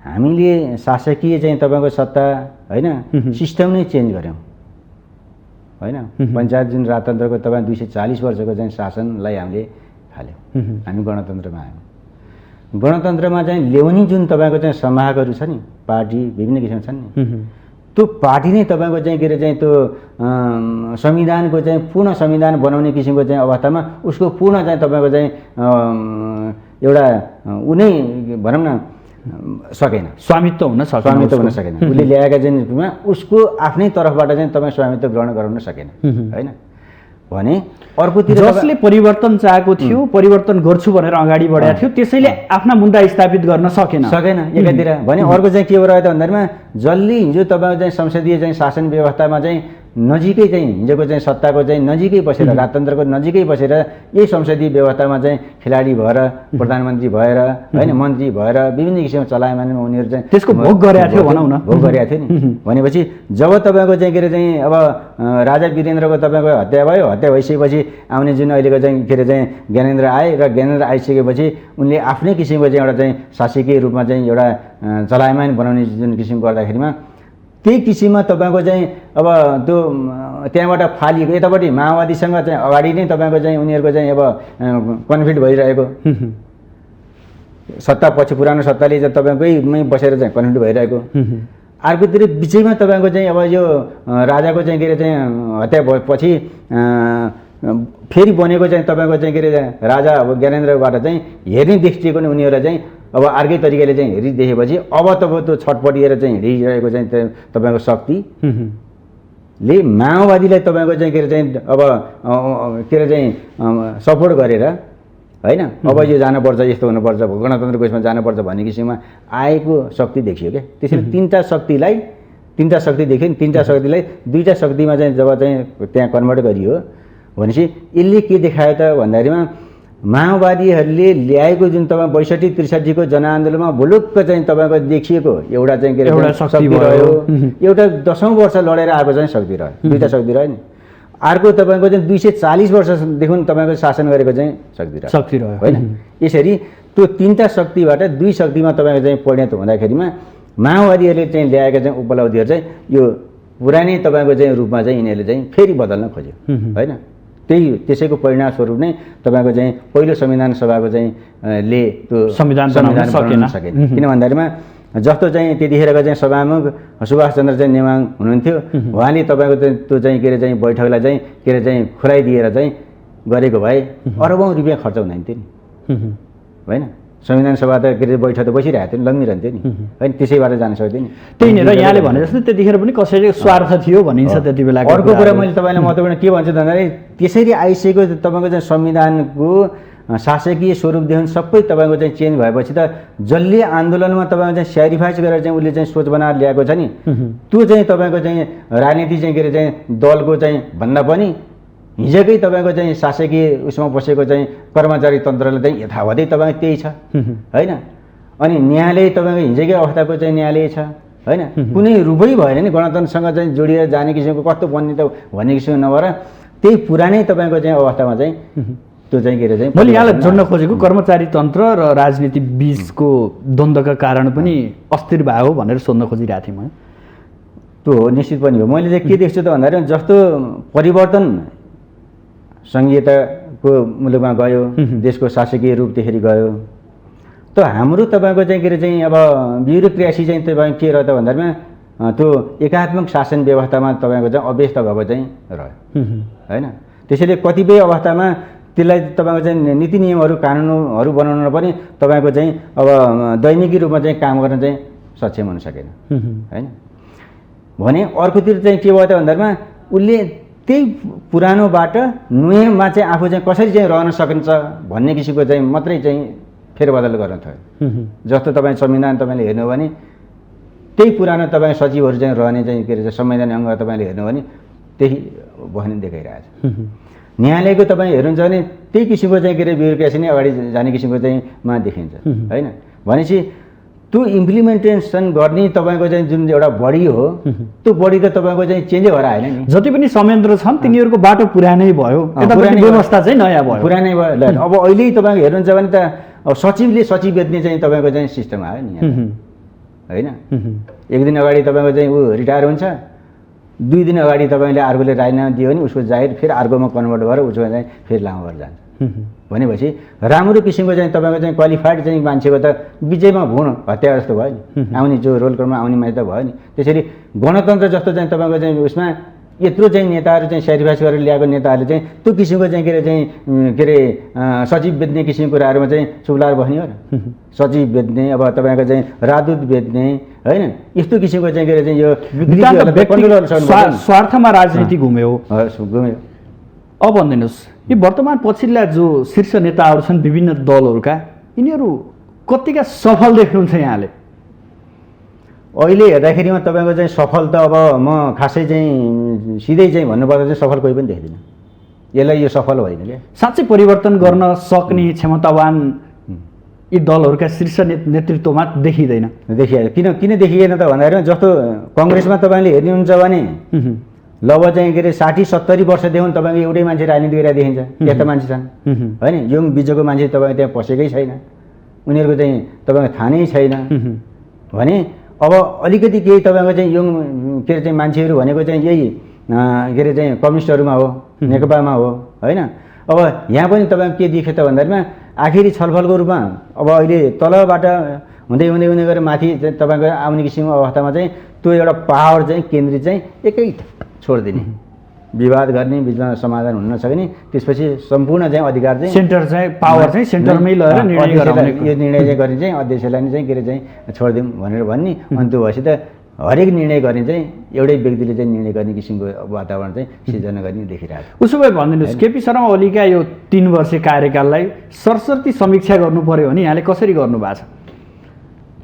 हामीले शासकीय चाहिँ तपाईँको सत्ता होइन सिस्टम नै चेन्ज गऱ्यौँ होइन। पञ्चायत जुन राजतन्त्रको तपाईँ 240 वर्षको चाहिँ शासनलाई हामीले थाल्यौँ, हामी गणतन्त्रमा आयौँ। गणतन्त्रमा चाहिँ ल्याउने जुन तपाईँको चाहिँ समाजहरू छ नि पार्टी विभिन्न किसिमका छन् नि त्यो पार्टी नै तपाईँको चाहिँ के अरे चाहिँ त्यो संविधानको चाहिँ पूर्ण संविधान बनाउने किसिमको चाहिँ अवस्थामा उसको पूर्ण चाहिँ तपाईँको चाहिँ एउटा उनै भनौँ न सकेन, स्वामित्व हुन सकेन। उसले ल्याएका चाहिँ रूपमा उसको आफ्नै तर्फबाट चाहिँ तपाईँ स्वामित्व ग्रहण गराउन सकेन होइन। भने अर्कोतिर जसले परिवर्तन चाहेको थियो, परिवर्तन गर्छु भनेर अगाडि बढाएको थियो, त्यसैले आफ्ना मुद्दा स्थापित गर्न सकेन एकातिर। भने अर्को चाहिँ के भइरहेको त भन्दाखेरिमा जसले हिजो तपाईँको चाहिँ संसदीय चाहिँ शासन व्यवस्थामा चाहिँ नजिकै चाहिँ हिजोको चाहिँ सत्ताको चाहिँ नजिकै बसेर राजतन्त्रको नजिकै बसेर यही संसदीय व्यवस्थामा चाहिँ खेलाडी भएर प्रधानमन्त्री भएर होइन मन्त्री भएर विभिन्न किसिमको चलायमान उनीहरू चाहिँ त्यसको भोग गरेका थियो भनौँ न। भोग गरेका थियो नि। भनेपछि जब तपाईँको चाहिँ के अरे चाहिँ अब राजा वीरेन्द्रको तपाईँको हत्या भयो, हत्या भइसकेपछि आउने जुन अहिलेको चाहिँ के अरे चाहिँ ज्ञानेन्द्र आए र ज्ञानेन्द्र आइसकेपछि उनले आफ्नै किसिमको चाहिँ एउटा चाहिँ शासकीय रूपमा चाहिँ एउटा चलायमान बनाउने जुन किसिम गर्दाखेरिमा त्यही किसिममा तपाईँको चाहिँ अब त्यो त्यहाँबाट फालिएको यतापट्टि माओवादीसँग चाहिँ अगाडि नै तपाईँको चाहिँ उनीहरूको चाहिँ अब कन्फ्लिक्ट भइरहेको सत्तापछि पुरानो सत्ताले चाहिँ तपाईँकैमै बसेर चाहिँ कन्फ्लिक्ट भइरहेको अर्कोतिर बिचैमा तपाईँको चाहिँ अब यो राजाको चाहिँ के अरे चाहिँ हत्या भएपछि फेरि बनेको चाहिँ तपाईँको चाहिँ के अरे राजा अब ज्ञानेन्द्रबाट चाहिँ हेर्ने दृष्टिको नि उनीहरूलाई चाहिँ अब अर्कै तरिकाले चाहिँ हेरिदेखेपछि अब तपाईँ त्यो छटपटिएर चाहिँ हिँडिरहेको चाहिँ तपाईँको शक्तिले माओवादीलाई तपाईँको चाहिँ के अरे चाहिँ अब के अरे चाहिँ सपोर्ट गरेर होइन अब यो जानुपर्छ यस्तो हुनुपर्छ गणतन्त्रको यसमा जानुपर्छ भन्ने किसिममा आएको शक्ति देखियो क्या। त्यसरी तिनवटा शक्ति देखियो नि। तिनवटा शक्तिलाई दुईवटा शक्तिमा चाहिँ जब चाहिँ त्यहाँ कन्भर्ट गरियो भनेपछि यसले के देखायो त भन्दाखेरिमा माओवादीहरूले ल्याएको जुन तपाईँ 62-63को जनआन्दोलनमा भुलुक्क चाहिँ तपाईँको देखिएको एउटा चाहिँ के अरे शक्ति रह्यो, एउटा 10औं वर्ष लडेर आएको चाहिँ शक्ति रह्यो, दुईवटा शक्ति रह्यो नि। अर्को तपाईँको चाहिँ 240 वर्षदेखि तपाईँको शासन गरेको चाहिँ शक्ति रह्यो होइन। यसरी त्यो तिनवटा शक्तिबाट दुई शक्तिमा तपाईँको चाहिँ परिणत हुँदाखेरिमा माओवादीहरूले चाहिँ ल्याएका चाहिँ उपलब्धिहरू चाहिँ यो पुरानै तपाईँको चाहिँ रूपमा चाहिँ यिनीहरूले चाहिँ फेरि बदल्न खोज्यो होइन। त्यसैको परिणामस्वरूप नै तपाईँको चाहिँ पहिलो संविधान सभाको चाहिँ ले त्यो संविधान बनाउन सकेन। किन भन्दाखेरिमा जस्तो चाहिँ त्यतिखेरको चाहिँ सभामुख सुभाष चन्द्र चाहिँ नेवाङ हुनुहुन्थ्यो, उहाँले तपाईँको त्यो चाहिँ के अरे चाहिँ बैठकलाई चाहिँ के अरे चाहिँ खुलाइदिएर चाहिँ गरेको भए अरबौँ रुपियाँ खर्च हुँदैन थियो नि होइन। संविधान सभा त के अरे बैठक त बसिरहेको थियो नि, लम्बिरहन्थ्यो नि होइन, त्यसैबाट जान सक्थ्यो नि। त्यही नै र यहाँले भने जस्तो त्यतिखेर पनि कसैले स्वार्थ थियो भनिन्छ त्यति बेला। अर्को कुरा मैले तपाईँलाई महत्त्वपूर्ण के भन्छु भन्दाखेरि त्यसरी आइसकेको तपाईँको चाहिँ संविधानको शासकीय स्वरूपदेखि सबै तपाईँको चाहिँ चेन्ज भएपछि त जसले आन्दोलनमा तपाईँको चाहिँ स्यारिफाइस गरेर चाहिँ उसले चाहिँ सोच बनाएर ल्याएको छ नि त्यो चाहिँ तपाईँको चाहिँ राजनीति चाहिँ के अरे चाहिँ दलको चाहिँ भन्दा पनि हिजोकै तपाईँको चाहिँ शासकीय उसमा बसेको चाहिँ कर्मचारी तन्त्रले चाहिँ यथावतै तपाईँ त्यही छ होइन। अनि न्यायालय तपाईँको हिजोकै अवस्थाको चाहिँ न्यायालय छ होइन। कुनै रूपै भएन नि गणतन्त्रसँग चाहिँ जोडिएर जाने किसिमको कस्तो बन्ने त भन्ने किसिमको नभएर त्यही पुरानै तपाईँको चाहिँ अवस्थामा चाहिँ त्यो चाहिँ के अरे चाहिँ मैले यहाँलाई जोड्न खोजेको कर्मचारी तन्त्र र राजनीति बिचको द्वन्द्वका कारण पनि अस्थिर भयो भनेर सोध्न खोजिरहेको थिएँ म। त्यो हो, निश्चित पनि हो। मैले चाहिँ के देख्छु त भन्दाखेरि जस्तो परिवर्तन सङ्घीयताको मुलुकमा गयो, देशको शासकीय रूप त्यसरी गयो, त हाम्रो तपाईँको चाहिँ के अरे चाहिँ अब ब्युरोक्रेसी चाहिँ तपाईँ के रह्यो त भन्दाखेरिमा त्यो एकात्मक शासन व्यवस्थामा तपाईँको चाहिँ अभ्यस्त भएको चाहिँ रह्यो होइन। त्यसैले कतिपय अवस्थामा त्यसलाई तपाईँको चाहिँ नीति नियमहरू कानुनहरू बनाउन पनि तपाईँको चाहिँ अब दैनिकी रूपमा चाहिँ काम गर्न चाहिँ सक्षम हुन सकेन होइन। भने अर्कोतिर चाहिँ के भयो त भन्दाखेरिमा उसले त्यही पुरानोबाट नयाँमा चाहिँ आफू चाहिँ कसरी चाहिँ रहन सकिन्छ भन्ने किसिमको चाहिँ मात्रै चाहिँ फेरबदल गर्न थाल्यो। जस्तो तपाईँ संविधान तपाईँले हेर्नु भने त्यही पुरानो तपाईँ सचिवहरू चाहिँ रहने चाहिँ के अरे संवैधानिक अङ्ग तपाईँले हेर्नु भने त्यही बस्ने देखाइरहेछ। न्यायालयको तपाईँ हेर्नुहुन्छ भने त्यही किसिमको चाहिँ के अरे ब्युरोक्रेसी नै अगाडि जाने किसिमको चाहिँ मा देखिन्छ होइन। भनेपछि त्यो इम्प्लिमेन्टेसन गर्ने तपाईँको चाहिँ जुन एउटा बडी हो त्यो बडी त तपाईँको चाहिँ चेन्जै भएर आएन नि। जति पनि संयन्त्र छन् तिनीहरूको बाटो पुरानै भयो, व्यवस्था चाहिँ नयाँ भयो, पुरानै भयो। अब अहिले तपाईँको हेर्नुहुन्छ भने त सचिवले सचिव बेच्ने चाहिँ तपाईँको चाहिँ सिस्टम आयो नि होइन। एक दिन अगाडि तपाईँको चाहिँ ऊ रिटायर हुन्छ, 2 दिन अगाडि तपाईँले अर्कोले राजीनामा दियो भने उसको जागिर फेरि अर्कोमा कन्भर्ट गरेर उसको चाहिँ फेरि लामो भएर जान्छ। भनेपछि राम्रो किसिमको चाहिँ तपाईँको चाहिँ क्वालिफाइड चाहिँ मान्छेको त बिचैमा भुण हत्या जस्तो भयो नि, आउने जो रोल क्रममा आउने मान्छे त भयो नि। त्यसरी गणतन्त्र जस्तो चाहिँ तपाईँको चाहिँ उसमा यत्रो चाहिँ नेताहरू चाहिँ सेक्रिफाइस गरेर ल्याएको नेताहरूले चाहिँ त्यो किसिमको चाहिँ के अरे चाहिँ के अरे सचिव बेच्ने किसिमको कुराहरूमा चाहिँ चुप्लाएर बस्ने हो र सचिव बेच्ने, अब तपाईँको चाहिँ राजदूत बेच्ने होइन, यस्तो किसिमको चाहिँ के अरे चाहिँ यो स्वार्थमा राजनीति घुम्यो। अब भनिदिनुहोस् यो वर्तमान पछिल्ला जो शीर्ष नेताहरू छन् विभिन्न दलहरूका, यिनीहरू कतिका सफल देख्नुहुन्छ यहाँले? अहिले हेर्दाखेरिमा तपाईँको चाहिँ सफल त अब म खासै चाहिँ सिधै चाहिँ भन्नुपर्दा चाहिँ सफल कोही पनि देख्दिनँ। यसलाई यो सफल होइन क्या। साँच्चै परिवर्तन गर्न सक्ने क्षमतावान यी दलहरूका शीर्ष नेतृत्वमा देखिँदैन। देखिहाल्यो। किन देखिएन त भन्दाखेरि जस्तो कङ्ग्रेसमा तपाईँले हेर्नुहुन्छ भने लगभग चाहिँ के अरे 60-70 वर्षदेखि तपाईँको एउटै मान्छे राजनीति गरेर देखिन्छ। त्यस्ता मान्छे छन् होइन। यङ बिचको मान्छे तपाईँको त्यहाँ पसेकै छैन, उनीहरूको चाहिँ तपाईँको थाहा नै छैन भने अब अलिकति केही तपाईँको चाहिँ यङ के अरे चाहिँ मान्छेहरू भनेको चाहिँ यही के अरे चाहिँ कम्युनिस्टहरूमा हो, नेकपामा हो होइन। अब यहाँ पनि तपाईँको के देख्यो त भन्दाखेरिमा आखिरी छलफलको रूपमा अब अहिले तलबाट हुँदै हुँदै हुँदै गएर माथि चाहिँ तपाईँको आउने किसिमको अवस्थामा चाहिँ त्यो एउटा पावर चाहिँ केन्द्रित चाहिँ एकै छोडिदिने, विवाद गर्ने, बिचमा समाधान हुन नसक्ने, त्यसपछि सम्पूर्ण चाहिँ अधिकार चाहिँ सेन्टर चाहिँ पावर चाहिँ सेन्टरमै लगेर निर्णय गराउने, यो निर्णय चाहिँ गर्ने चाहिँ अध्यक्षलाई नै चाहिँ के अरे चाहिँ छोडिदिउँ भनेर भन्ने। अनि त्यो भएपछि त हरेक निर्णय गर्ने चाहिँ एउटै व्यक्तिले चाहिँ निर्णय गर्ने किसिमको वातावरण चाहिँ सिर्जना गर्ने देखिरहेको छ। उसो भए भनिदिनुहोस्, केपी शर्मा ओलीका यो 3 वर्षे कार्यकाललाई सरसर्ती समीक्षा गर्नु पर्यो भने यहाँले कसरी गर्नु भएको छ?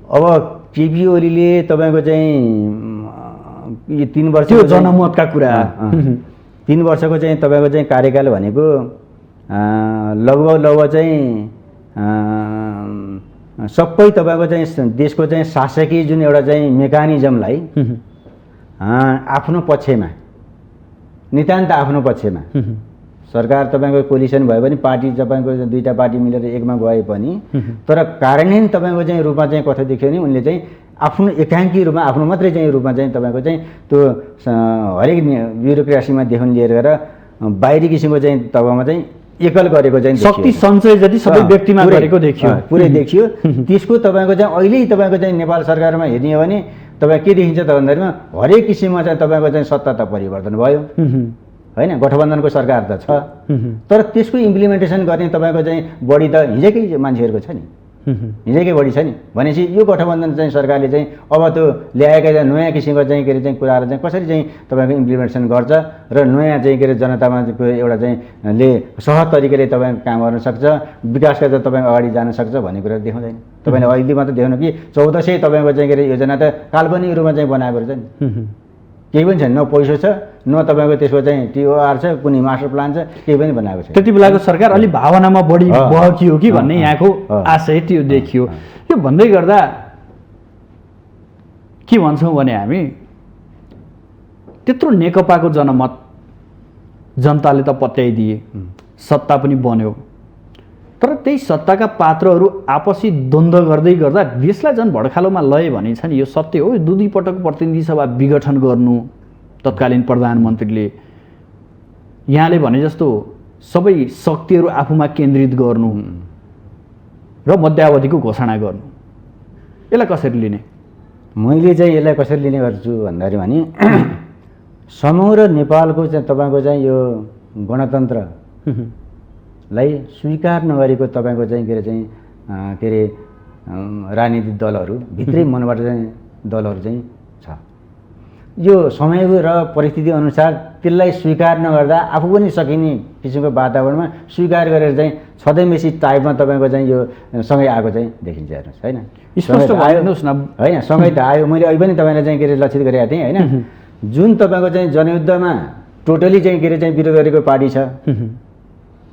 अब केपी ओलीले तपाईँको चाहिँ यो 3 वर्ष त्यो जनमतका कुरा 3 वर्षको चाहिँ तपाईँको चाहिँ कार्यकाल भनेको लगभग चाहिँ सबै तपाईँको चाहिँ देशको चाहिँ शासकीय जुन एउटा चाहिँ मेकानिजमलाई आफ्नो पक्षमा, नितान्त आफ्नो पक्षमा सरकार तपाईँको कोलिसन भए पनि पार्टी तपाईँको 2टा पार्टी मिलेर एकमा गए पनि तर कार्यान्वयन तपाईँको चाहिँ रूपमा चाहिँ कथा देख्यो भने उनले चाहिँ आफ्नो एकाङ्की रूपमा आफ्नो मात्रै चाहिँ रूपमा चाहिँ तपाईँको चाहिँ त्यो हरेक ब्युरोक्रेसीमादेखि लिएर गएर बाहिरी किसिमको चाहिँ तबमा चाहिँ एकल गरेको चाहिँ शक्ति सञ्चय जति सबै व्यक्तिमा गरेको देखियो, पुरै देखियो। त्यसको तपाईँको चाहिँ अहिले तपाईँको चाहिँ नेपाल सरकारमा हेर्ने हो भने तपाईँ के देखिन्छ त भन्दाखेरिमा हरेक किसिममा चाहिँ तपाईँको चाहिँ सत्ता त परिवर्तन भयो होइन, गठबन्धनको सरकार त छ तर त्यसको इम्प्लिमेन्टेसन गर्ने तपाईँको चाहिँ बढी त हिजोकै मान्छेहरूको छ नि, हिजोकै बढी छ नि। भनेपछि यो गठबन्धन चाहिँ सरकारले चाहिँ अब त्यो ल्याएका चाहिँ नयाँ किसिमको चाहिँ के अरे चाहिँ कुराहरू चाहिँ कसरी चाहिँ तपाईँको इम्प्लिमेन्टेसन गर्छ र नयाँ चाहिँ के अरे जनतामा एउटा चाहिँ ले सहज तरिकाले तपाईँ काम गर्न सक्छ, विकासका चाहिँ तपाईँ अगाडि जान सक्छ भन्ने कुरा देखाउँदैन। तपाईँले अहिले मात्र देख्नु कि 1400 तपाईँको चाहिँ के अरे योजना त काल्पनिक रूपमा चाहिँ बनाएको रहेछ नि, केही पनि छैन, न पैसा छ न तपाईँको त्यसको चाहिँ टिओआर छ, कुनै मास्टर प्लान छ, केही पनि बनाएको छैन। त्यति बेलाको सरकार अलि भावनामा बढी बहकियो कि भन्ने यहाँको आशय त्यो देखियो। यो भन्दै गर्दा के भन्छौँ भने हामी त्यत्रो नेकपाको जनमत जनताले त पत्याइदिए, सत्ता पनि बन्यो, तर त्यही सत्ताका पात्रहरू आपसी द्वन्द्व गर्दै गर्दा देशलाई झन् भड्खालोमा लय भने छ नि। यो सत्य हो। 2 पटक प्रतिनिधि सभा विघटन गर्नु तत्कालीन प्रधानमन्त्रीले, यहाँले भने जस्तो सबै शक्तिहरू आफूमा केन्द्रित गर्नु र मध्यावधिको घोषणा गर्नु, यसलाई कसरी लिने? मैले चाहिँ यसलाई कसरी लिने गर्छु भन्दाखेरि भने समग्र नेपालको चाहिँ तपाईँको चाहिँ यो गणतन्त्रलाई स्वीकार नगरेको तपाईँको चाहिँ के अरे चाहिँ के अरे राजनीतिक दलहरू भित्रै मनबाट चाहिँ दलहरू चाहिँ छ। यो समयको र परिस्थिति अनुसार त्यसलाई स्वीकार नगर्दा आफू पनि सकिने किसिमको वातावरणमा स्वीकार गरेर चाहिँ छँदैमेसी टाइपमा तपाईँको चाहिँ यो सँगै आएको चाहिँ देखिन्छ हेर्नुहोस् होइन। स्पष्ट भन्नुहोस् न। होइन सँगै त आयो। मैले अहिले पनि तपाईँलाई चाहिँ के अरे लक्षित गरेको थिएँ होइन। जुन तपाईँको चाहिँ जनयुद्धमा टोटली चाहिँ के अरे चाहिँ विरोध गरेको पार्टी छ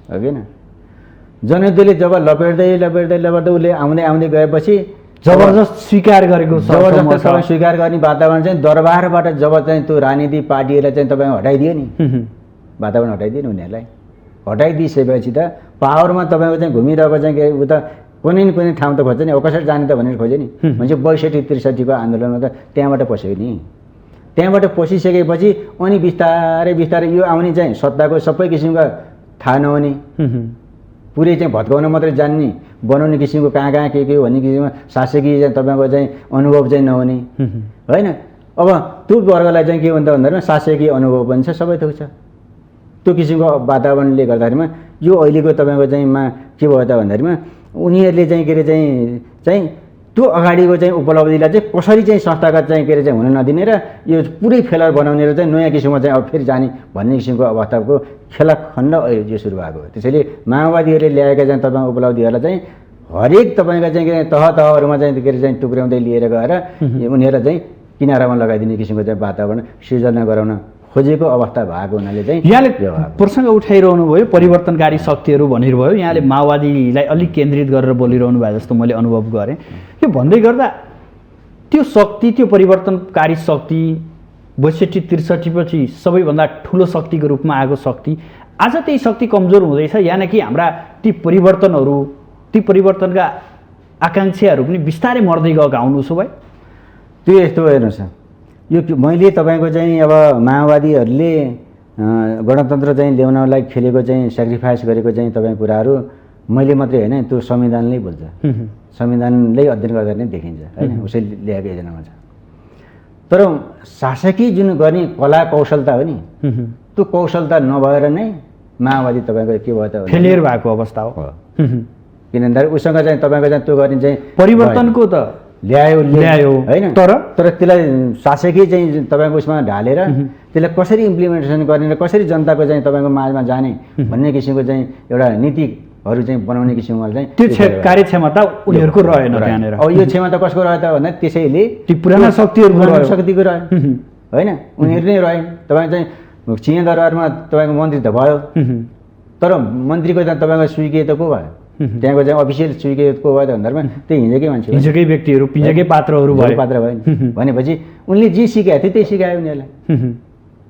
होइन, जनयुद्धले जब लपेट्दै उसले आउँदै गएपछि जबरजस्त स्वीकार गरेको, जबरजस्त तपाईँ स्वीकार गर्ने वातावरण चाहिँ दरबारबाट जब चाहिँ त्यो राजनीति पार्टीहरूलाई चाहिँ तपाईँ हटाइदियो नि, वातावरण हटाइदियो नि उनीहरूलाई, हटाइदिइसकेपछि त पावरमा तपाईँको चाहिँ घुमिरहेको चाहिँ के उता कुनै न कुनै ठाउँ त खोज्छ नि, कसरी जाने त भनेर खोज्यो नि। मान्छे 62-63 को आन्दोलनमा त त्यहाँबाट पस्यो नि। त्यहाँबाट पसिसकेपछि अनि बिस्तारै यो आउने चाहिँ सत्ताको सबै किसिमका थाहा नहुने, पुरै चाहिँ भत्काउन मात्रै जान्ने, बनाउने किसिमको कहाँ के भन्ने किसिममा शासकीय चाहिँ तपाईँको चाहिँ अनुभव चाहिँ नहुने होइन। अब त्यो वर्गलाई चाहिँ के भन्छ भन्दाखेरिमा शासकीय अनुभव पनि छ, सबै थोक छ। त्यो किसिमको वातावरणले गर्दाखेरिमा यो अहिलेको तपाईँको चाहिँ के भयो त भन्दाखेरिमा उनीहरूले चाहिँ के अरे चाहिँ त्यो अगाडिको चाहिँ उपलब्धिलाई चाहिँ कसरी चाहिँ संस्थागत चाहिँ के अरे चाहिँ हुन नदिने र यो पुरै फेलर बनाउने र चाहिँ नयाँ किसिममा चाहिँ अब फेरि जाने भन्ने किसिमको अवस्थाको खेलाखण्ड अहिले यो सुरु भएको हो। त्यसैले माओवादीहरूले ल्याएका चाहिँ तपाईँ उपलब्धिहरूलाई चाहिँ हरेक तपाईँको चाहिँ के तह तहहरूमा चाहिँ के अरे चाहिँ टुक्र्याउँदै लिएर गएर उनीहरूलाई चाहिँ किनारामा लगाइदिने किसिमको चाहिँ वातावरण सिर्जना गराउन खोजेको अवस्था भएको हुनाले चाहिँ यहाँले प्रसङ्ग उठाइरहनु भयो परिवर्तनकारी शक्तिहरू भनिरहनु भयो यहाँले माओवादीलाई अलिक केन्द्रित गरेर बोलिरहनु भयो जस्तो मैले अनुभव गरेँ। यो भन्दै गर्दा त्यो शक्ति त्यो परिवर्तनकारी शक्ति 62-63 पछि सबैभन्दा ठुलो शक्तिको रूपमा आएको शक्ति आज त्यही शक्ति कमजोर हुँदैछ यानि कि हाम्रा ती परिवर्तनका आकाङ्क्षाहरू पनि बिस्तारै मर्दै गएका हुनु उसो भए त्यो यस्तो हेर्नुहोस् यो मैले तपाईँको चाहिँ अब माओवादीहरूले गणतन्त्र चाहिँ ल्याउनलाई खेलेको चाहिँ सेक्रिफाइस गरेको चाहिँ तपाईँ कुराहरू मैले मात्रै होइन त्यो संविधानले बोल्छ संविधानले अध्ययन गर्दा नै देखिन्छ होइन उसै ल्याएको योजनामा छ। तर शासकीय जुन गर्ने कला कौशलता हो नि त्यो कौशलता नभएर नै माओवादी तपाईँको के भयो त फेलियर भएको अवस्था हो किनभने उसँग चाहिँ तपाईँको चाहिँ त्यो गर्ने चाहिँ परिवर्तनको त ल्यायो होइन तर त्यसलाई शासकीय चाहिँ तपाईँको उसमा ढालेर त्यसलाई कसरी इम्प्लिमेन्टेसन गर्ने र कसरी जनताको चाहिँ तपाईँको माझमा जाने भन्ने किसिमको चाहिँ एउटा नीतिहरू चाहिँ बनाउने किसिमको चाहिँ त्यो कार्यक्षमता उनीहरूको रहेन त्यहाँनिर। अब यो क्षमता कसको रह्यो त भन्दा त्यसैले ती पुराना शक्तिको रह्यो होइन उनीहरू नै रहे। तपाईँ चाहिँ सिंहदरबारमा तपाईँको मन्त्री त भयो तर मन्त्रीको चाहिँ तपाईँको स्वीकृत को भयो त्यहाँको चाहिँ अफिसियल स्वीकृत को भयो त भन्दामा त्यही हिजोकै मान्छे हिजोकै व्यक्तिहरू पिजोकै पात्रहरू भयो पात्र भयो भनेपछि उनले जे सिकाएको थियो त्यही सिकायो उनीहरूलाई।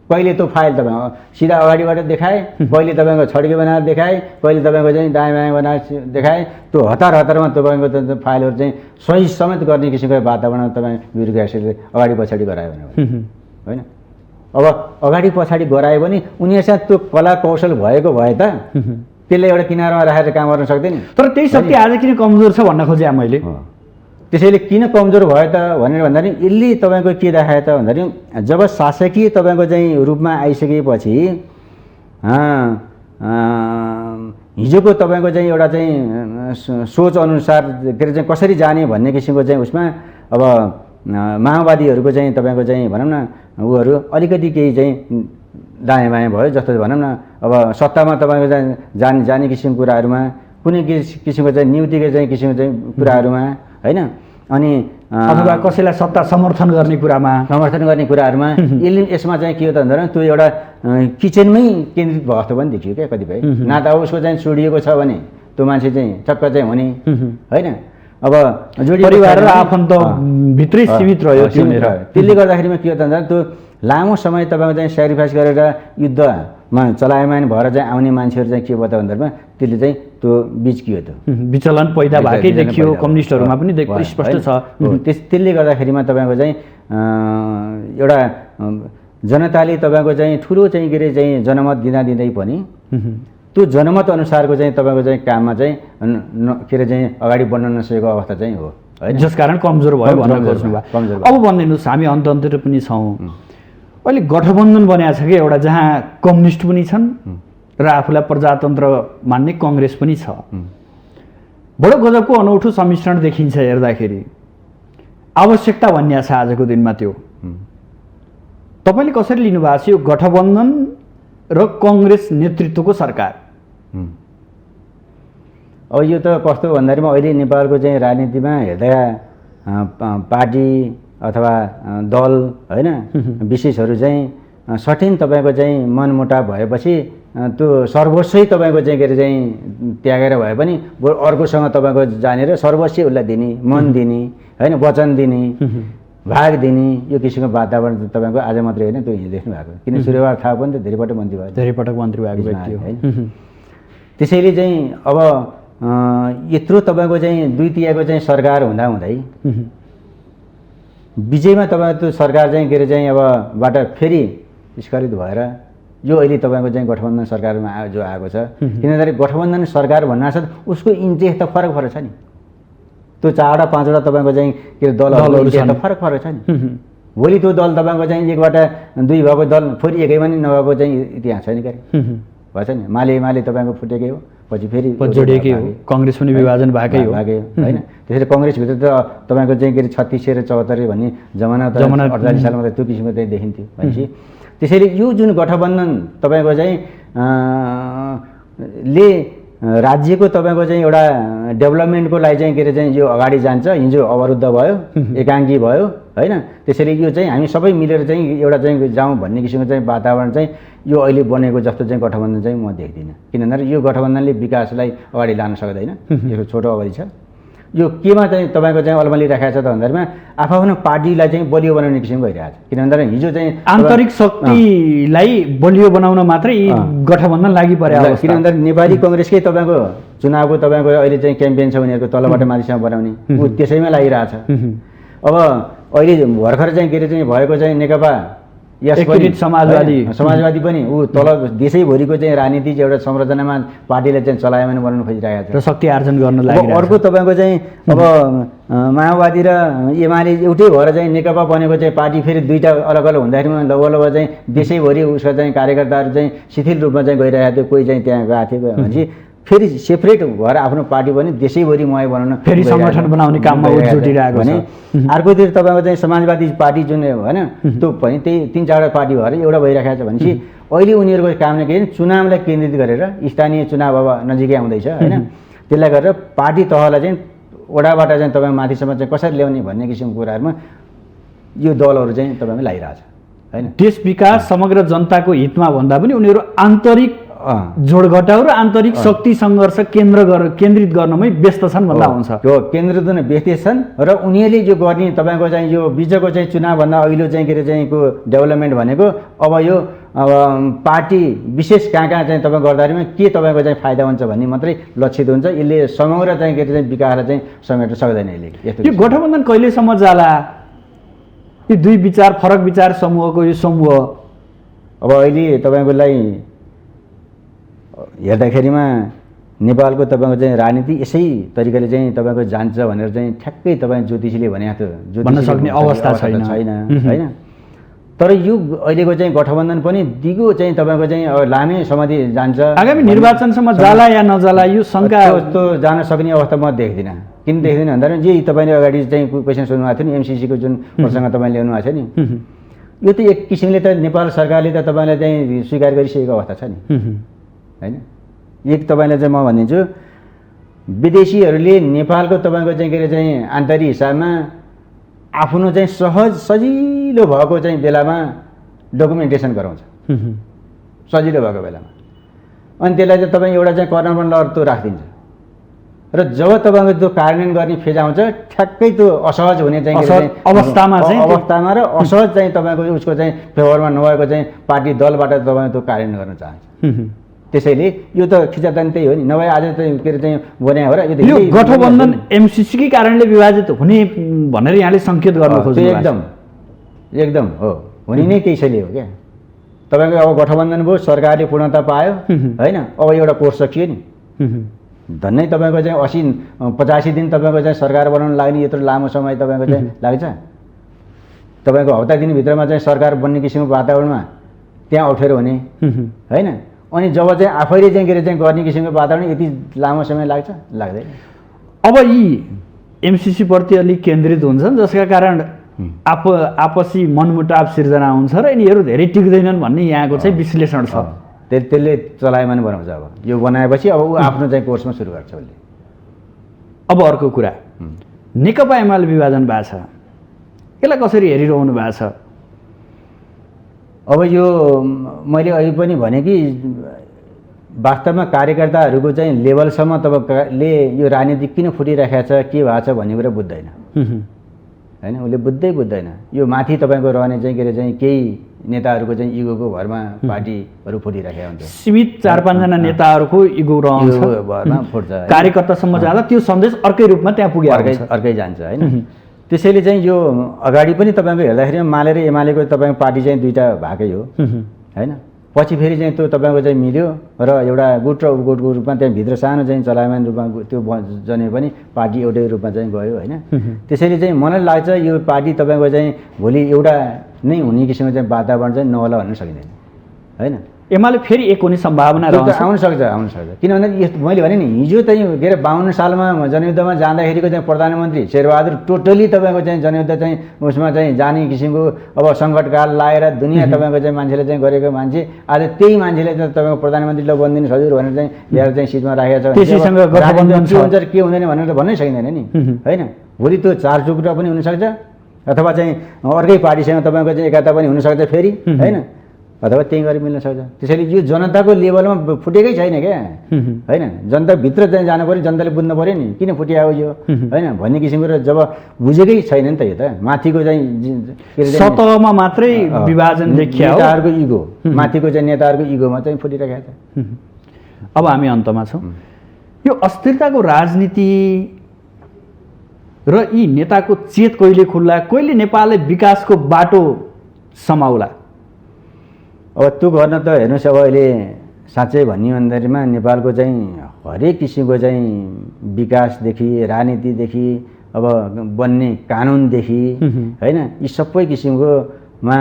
कहिले त्यो फाइल तपाईँ सिधा अगाडिबाट देखाए कहिले तपाईँको छड्के बनाएर देखाए कहिले तपाईँको चाहिँ दायाँ बायाँ बनाएर देखाए त्यो हतारमा तपाईँको फाइलहरू चाहिँ सही समेत गर्ने किसिमको वातावरण तपाईँ ब्युरोक्रेसीले अगाडि पछाडि गरायो भने होइन। अब अगाडि पछाडि गरायो भने उनीहरूसँग त्यो कला कौशल भएको भए त त्यसले एउटा किनारमा राखेर काम गर्न सक्दैन। तर त्यही शक्ति आज किन कमजोर छ भन्न खोजेँ मैले। त्यसैले किन कमजोर भयो त भनेर भन्दाखेरि यसले तपाईँको के देखायो त भन्दाखेरि जब शासकीय तपाईँको चाहिँ रूपमा आइसकेपछि हिजोको तपाईँको चाहिँ एउटा चाहिँ सोच अनुसार के अरे चाहिँ कसरी जाने भन्ने किसिमको चाहिँ उसमा अब माओवादीहरूको चाहिँ तपाईँको चाहिँ भनौँ न उहरू अलिकति केही चाहिँ दायाँ बायाँ भयो जस्तो भनौँ न। अब सत्तामा तपाईँको चाहिँ जाने किसिमको कुराहरूमा कुनै किसिमको चाहिँ नियुक्तिको चाहिँ किसिमको चाहिँ कुराहरूमा होइन अनि अथवा कसैलाई सत्ता समर्थन गर्ने कुरामा यसले यसमा चाहिँ के हो त भन्दा त्यो एउटा किचनमै केन्द्रित भयो जस्तो पनि देखियो क्या कतिपय। न त अब उसको चाहिँ छोडिएको छ भने त्यो मान्छे चाहिँ चक्क चाहिँ हुने होइन। अब परिवार र आफन्त भित्रै सीमित रह्यो त्यसले गर्दाखेरिमा के हो त भन्दा त्यो लामो समय तपाईँको चाहिँ सेक्रिफाइस गरेर युद्धमा चलायमान भएर चाहिँ आउने मान्छेहरू चाहिँ के भयो त भन्दामा त्यसले चाहिँ त्यो बिच्कियो त विचलन पैदा भएकै देखियो कम्युनिस्टहरूमा पनि स्पष्ट छ। त्यसले गर्दाखेरिमा तपाईँको चाहिँ एउटा जनताले तपाईँको चाहिँ ठुलो चाहिँ के अरे चाहिँ जनमत दिँदै पनि त्यो जनमत अनुसारको चाहिँ तपाईँको चाहिँ काममा चाहिँ के अरे चाहिँ अगाडि बढ्न नसकेको अवस्था चाहिँ हो होइन जसकारण कमजोर भयो भन्न खोज्नुभयो। अब भनिदिनुहोस् हामी अन्ततिर पनि छौँ अहिले गठबन्धन बनाएको छ कि एउटा जहाँ कम्युनिस्ट पनि छन् र आफूलाई प्रजातन्त्र मान्ने कङ्ग्रेस पनि छ। बडो गजबको अनौठो सम्मिश्रण देखिन्छ हेर्दाखेरि आवश्यकता भन्ने छ आजको दिनमा। त्यो तपाईँले कसरी लिनुभएको छ यो गठबन्धन र कङ्ग्रेस नेतृत्वको सरकार? अब यो त कस्तो भन्दाखेरिमा अहिले नेपालको चाहिँ राजनीतिमा हेर्दा पार्टी अथवा दल होइन विशेषहरू चाहिँ सठिन तपाईँको चाहिँ मनमुटाव भएपछि त्यो सर्वस्वै तपाईँको चाहिँ के अरे चाहिँ त्यागेर भए पनि अर्कोसँग तपाईँको जानेर सर्वस्व उसलाई दिने मन दिने होइन वचन दिने भाग दिने यो किसिमको वातावरण तपाईँको आज मात्रै होइन त्यो देख्नु भएको। किन सूर्यबहादुर थापा पनि त धेरै पटक मन्त्री भएको व्यक्ति हो होइन। त्यसैले चाहिँ अब यत्रो तपाईँको चाहिँ 2/3 चाहिँ सरकार हुँदाहुँदै विजयमा तपाईँको त्यो सरकार चाहिँ के अरे चाहिँ अब बाट फेरि स्खलित भएर यो अहिले तपाईँको चाहिँ गठबन्धन सरकारमा जो आएको छ किनभने गठबन्धन सरकार भन्नासाथ उसको इन्ट्रेस्ट त फरक छ नि। त्यो 4वटा 5वटा तपाईँको चाहिँ के अरे दलहरू त फरक छ नि। भोलि त्यो दल तपाईँको चाहिँ 1बाट 2 भएको दल फेरि एकैमा नि नभएको चाहिँ इतिहास छैन क्या भएछ नि। माले तपाईँको फुटेकै हो पछि फेरि जोडिएकै हो कङ्ग्रेस पनि विभाजन भएकै हो होइन। त्यसरी कङ्ग्रेसभित्र त तपाईँको चाहिँ के अरे 36 र 74 भन्ने जमाना 48 सालमा त त्यो किसिमको चाहिँ देखिन्थ्यो भनेपछि त्यसैले यो जुन गठबन्धन तपाईँको चाहिँ ले राज्यको तपाईँको चाहिँ एउटा डेभलपमेन्टको लागि चाहिँ के अरे चाहिँ यो अगाडि जान्छ, हिजो अवरुद्ध भयो, एकाङ्की भयो होइन। त्यसैले यो चाहिँ हामी सबै मिलेर चाहिँ एउटा चाहिँ जाउँ भन्ने किसिमको चाहिँ वातावरण चाहिँ यो अहिले बनेको जस्तो चाहिँ गठबन्धन चाहिँ म देख्दिनँ। किन भन्दाखेरि यो गठबन्धनले विकासलाई अगाडि लान सक्दैन, यसको छोटो अवधि छ। यो केमा चाहिँ तपाईँको चाहिँ अलमली राखेको छ त भन्दाखेरिमा आफ्नो पार्टीलाई चाहिँ बलियो बनाउने किसिमको भइरहेको छ। किन भन्दाखेरि हिजो चाहिँ आन्तरिक शक्तिलाई बलियो बनाउन मात्रै गठबन्धन लागि परे अवस्था। किन भन्दाखेरि नेपाली कङ्ग्रेसकै तपाईँको चुनावको तपाईँको अहिले चाहिँ क्याम्पेन छ उनीहरूको तलबाट माथिसम्म बनाउने, ऊ त्यसैमा लागिरहेछ। अब अहिले भर्खर चाहिँ के अरे चाहिँ भएको चाहिँ नेकपा एकीकृत समाजवादी पनि ऊ तल देशैभरिको चाहिँ राजनीति एउटा संरचनामा पार्टीले चाहिँ चलायमान बनाउनु खोजिरहेको छ र शक्ति आर्जन गर्न लागि। अर्को तपाईँको चाहिँ अब माओवादी र एमाले एउटै भएर चाहिँ नेकपा बनेको चाहिँ पार्टी फेरि दुईवटा अलग अलग हुँदाखेरिमा लगभग चाहिँ देशैभरि उसको चाहिँ कार्यकर्ताहरू चाहिँ शिथिल रूपमा चाहिँ गइरहेको थियो, कोही चाहिँ त्यहाँ गएको थियो भनेपछि फेरि सेपरेट भएर आफ्नो पार्टी पनि देशैभरि मय बनाउन फेरि सङ्गठन बनाउने काममा जुटिरहेको भने अर्कोतिर तपाईँको चाहिँ समाजवादी पार्टी जुन होइन त्यो पनि त्यही 3-4वटा पार्टी भएर एउटा भइरहेको छ भनेपछि अहिले उनीहरूको काम नै के चुनावलाई केन्द्रित गरेर स्थानीय चुनाव अब नजिकै आउँदैछ होइन, त्यसलाई गरेर पार्टी तहलाई चाहिँ वडाबाट चाहिँ तपाईँ माथिसम्म चाहिँ कसरी ल्याउने भन्ने किसिमको कुराहरूमा यो दलहरू चाहिँ तपाईँमा लागिरहेछ होइन। देश विकास समग्र जनताको हितमा भन्दा पनि उनीहरू आन्तरिक जोडघटाउ र आन्तरिक शक्ति सङ्घर्ष केन्द्रित गर्नमै व्यस्त छन् भन्दा हुन्छ। त्यो केन्द्रित गर्न व्यस्त छन् र उनीहरूले जो गर्ने तपाईँको चाहिँ यो बिचको चाहिँ चुनावभन्दा अघिल्लो चाहिँ के अरे चाहिँ को डेभलपमेन्ट भनेको अब यो पार्टी विशेष कहाँ चाहिँ तपाईँ गर्दाखेरिमा के तपाईँको चाहिँ फाइदा हुन्छ भन्ने मात्रै लक्षित हुन्छ। यसले समग्र चाहिँ के अरे चाहिँ विकासलाई चाहिँ समेट्न सक्दैन। यसले यो गठबन्धन कहिलेसम्म जाला? यो दुई फरक विचार समूहको यो समूह अब अहिले तपाईँको लागि हेर्दाखेरिमा नेपालको तपाईँको चाहिँ राजनीति यसै तरिकाले चाहिँ तपाईँको जान्छ भनेर चाहिँ ठ्याक्कै तपाईँ ज्योतिषीले भनेको थियो भन्न सक्ने अवस्था छैन होइन। तर यो अहिलेको चाहिँ गठबन्धन पनि दिगो चाहिँ तपाईँको चाहिँ लामै समाधि जान्छ। आगामी निर्वाचनसम्म जाला या नजाला यो शङ्का जस्तो जान सक्ने अवस्था म देख्दिनँ। किन देख्दिनँ भन्दाखेरि जे तपाईँले अगाडि चाहिँ क्वेसन सोध्नुभएको थियो नि, एमसिसीको जुन प्रसङ्ग तपाईँले ल्याउनु भएको छ नि, यो त एक किसिमले त नेपाल सरकारले त तपाईँलाई चाहिँ स्वीकार गरिसकेको अवस्था छ नि होइन। एक तपाईँलाई चाहिँ म भनिदिन्छु, विदेशीहरूले नेपालको तपाईँको चाहिँ के अरे चाहिँ आन्तरिक हिसाबमा आफ्नो चाहिँ सहज सजिलो भएको चाहिँ बेलामा डकुमेन्टेसन गराउँछ, सजिलो भएको बेलामा, अनि त्यसलाई चाहिँ तपाईँ एउटा चाहिँ कर्नरमा लड्तो राखिदिन्छ र जब तपाईँको त्यो कार्यान्वयन गर्ने फेज आउँछ ठ्याक्कै त्यो असहज हुने चाहिँ अवस्थामा र असहज चाहिँ तपाईँको उसको चाहिँ फेभरमा नभएको चाहिँ पार्टी दलबाट तपाईँ त्यो कार्यान्वयन गर्न चाहन्छ। त्यसैले यो त खिचातानी त्यही हो नि, नभए आज चाहिँ के अरे चाहिँ बनायो हो र यो गठबन्धन एमसिसीकै कारणले विभाजित हुने भनेर यहाँले सङ्केत गर्न खोज्नु एकदम हो, हुने नै त्यसैले हो क्या। तपाईँको अब गठबन्धन भयो, सरकारले पूर्णता पायो होइन, अब एउटा कोर्स सकियो नि, धन्नै तपाईँको चाहिँ 80-85 दिन तपाईँको चाहिँ सरकार बनाउन लाग्ने यत्रो लामो समय तपाईँको चाहिँ लाग्छ। तपाईँको हप्ता दिनभित्रमा चाहिँ सरकार बन्ने किसिमको वातावरणमा त्यहाँ अप्ठ्यारो हुने होइन, अनि जब चाहिँ आफैले चाहिँ के अरे चाहिँ गर्ने किसिमको वातावरण यति लामो समय लाग्दैन। अब यी एमसिसी प्रति अलिक केन्द्रित हुन्छन् जसका कारण आपसी मनमुटाव सिर्जना हुन्छ र यिनीहरू धेरै टिक्दैनन् भन्ने यहाँको चाहिँ विश्लेषण छ। त्यसले चलायमान बनाउँछ। अब यो बनाएपछि अब ऊ आफ्नो चाहिँ कोर्समा सुरु गर्छ उसले। अब अर्को कुरा, नेकपा एमाले विभाजन भएको छ, यसलाई कसरी हेरिरहनु भएको छ? अब यो मैले अहिले पनि भने कि वास्तवमा कार्यकर्ताहरूको चाहिँ लेभलसम्म तपाईँले यो राजनीति किन फुटिराखेको छ, के भएको छ भन्ने कुरा बुझ्दैन होइन, उसले बुझ्दैन। यो माथि तपाईँको रहने चाहिँ के अरे चाहिँ केही नेताहरूको चाहिँ इगोको भरमा पार्टीहरू फुटिराखेका हुन्छ। सीमित 4-5 जना नेताहरूको इगो रहन्छ, भरमा फुट्छ। कार्यकर्तासम्म जाँदा त्यो सन्देश अर्कै रूपमा त्यहाँ पुग्यो, अर्कै जान्छ होइन। त्यसैले चाहिँ यो अगाडि पनि तपाईँको हेर्दाखेरि माले र एमालेको तपाईँको पार्टी चाहिँ दुईवटा भएकै हो होइन, पछि फेरि चाहिँ त्यो तपाईँको चाहिँ मिल्यो र एउटा गुट र उपगुटको रूपमा त्यहाँ भित्र सानो चाहिँ चलायमान रूपमा त्यो जने पनि पार्टी एउटै रूपमा चाहिँ गयो होइन। त्यसैले चाहिँ मलाई लाग्छ यो पार्टी तपाईँको चाहिँ भोलि एउटा नै हुने किसिमको चाहिँ वातावरण चाहिँ नहोला भन्न सकिँदैन होइन। एमाले फेरि एक हुने सम्भावना त्यो त रहन्छ। आउन सक्छ किनभने यस्तो मैले भने नि हिजो चाहिँ के अरे 52 सालमा जनयुद्धमा जाँदाखेरिको चाहिँ प्रधानमन्त्री शेरबहादुर टोटली तपाईँको चाहिँ जनयुद्ध चाहिँ उसमा चाहिँ जाने किसिमको अब सङ्कटकाल लाएर दुनियाँ तपाईँको चाहिँ मान्छेले चाहिँ गरेको मान्छे आज त्यही मान्छेले चाहिँ तपाईँको प्रधानमन्त्रीलाई बनिदिनु हजुर भनेर चाहिँ ल्याएर चाहिँ सिटमा राखेको छ त्यसैसँग गठबन्धन के हुन्छ के हुँदैन भनेर त भन्नै सकिँदैन नि होइन। भोलि त्यो चारचुक्रा पनि हुनसक्छ अथवा चाहिँ अर्कै पार्टीसँग तपाईँको चाहिँ एकता पनि हुनसक्छ फेरि होइन, अथवा त्यही गरी मिल्न सक्छ। त्यसैले यो जनताको लेभलमा फुटेकै छैन क्या होइन, जनताभित्र चाहिँ जानु पऱ्यो, जनताले बुझ्नु पऱ्यो नि किन फुटिआयो यो होइन भन्ने किसिमको। र जब बुझेकै छैन नि त यो त माथिको चाहिँ सतहमा मात्रै विभाजन देखिया हो, नेताहरूको इगो माथिको चाहिँ नेताहरूको इगोमा चाहिँ फुटिरहेको छ। अब हामी अन्तमा छौँ। यो अस्थिरताको राजनीति र यी नेताको चेत कहिले खुल्ला, कहिले नेपालले विकासको बाटो समाउला? अब त्यो गर्न त हेर्नुहोस्, अब अहिले साँच्चै भन्ने भन्दाखेरिमा नेपालको चाहिँ हरेक किसिमको चाहिँ विकासदेखि राजनीतिदेखि अब बन्ने कानुनदेखि होइन यी सबै किसिमकोमा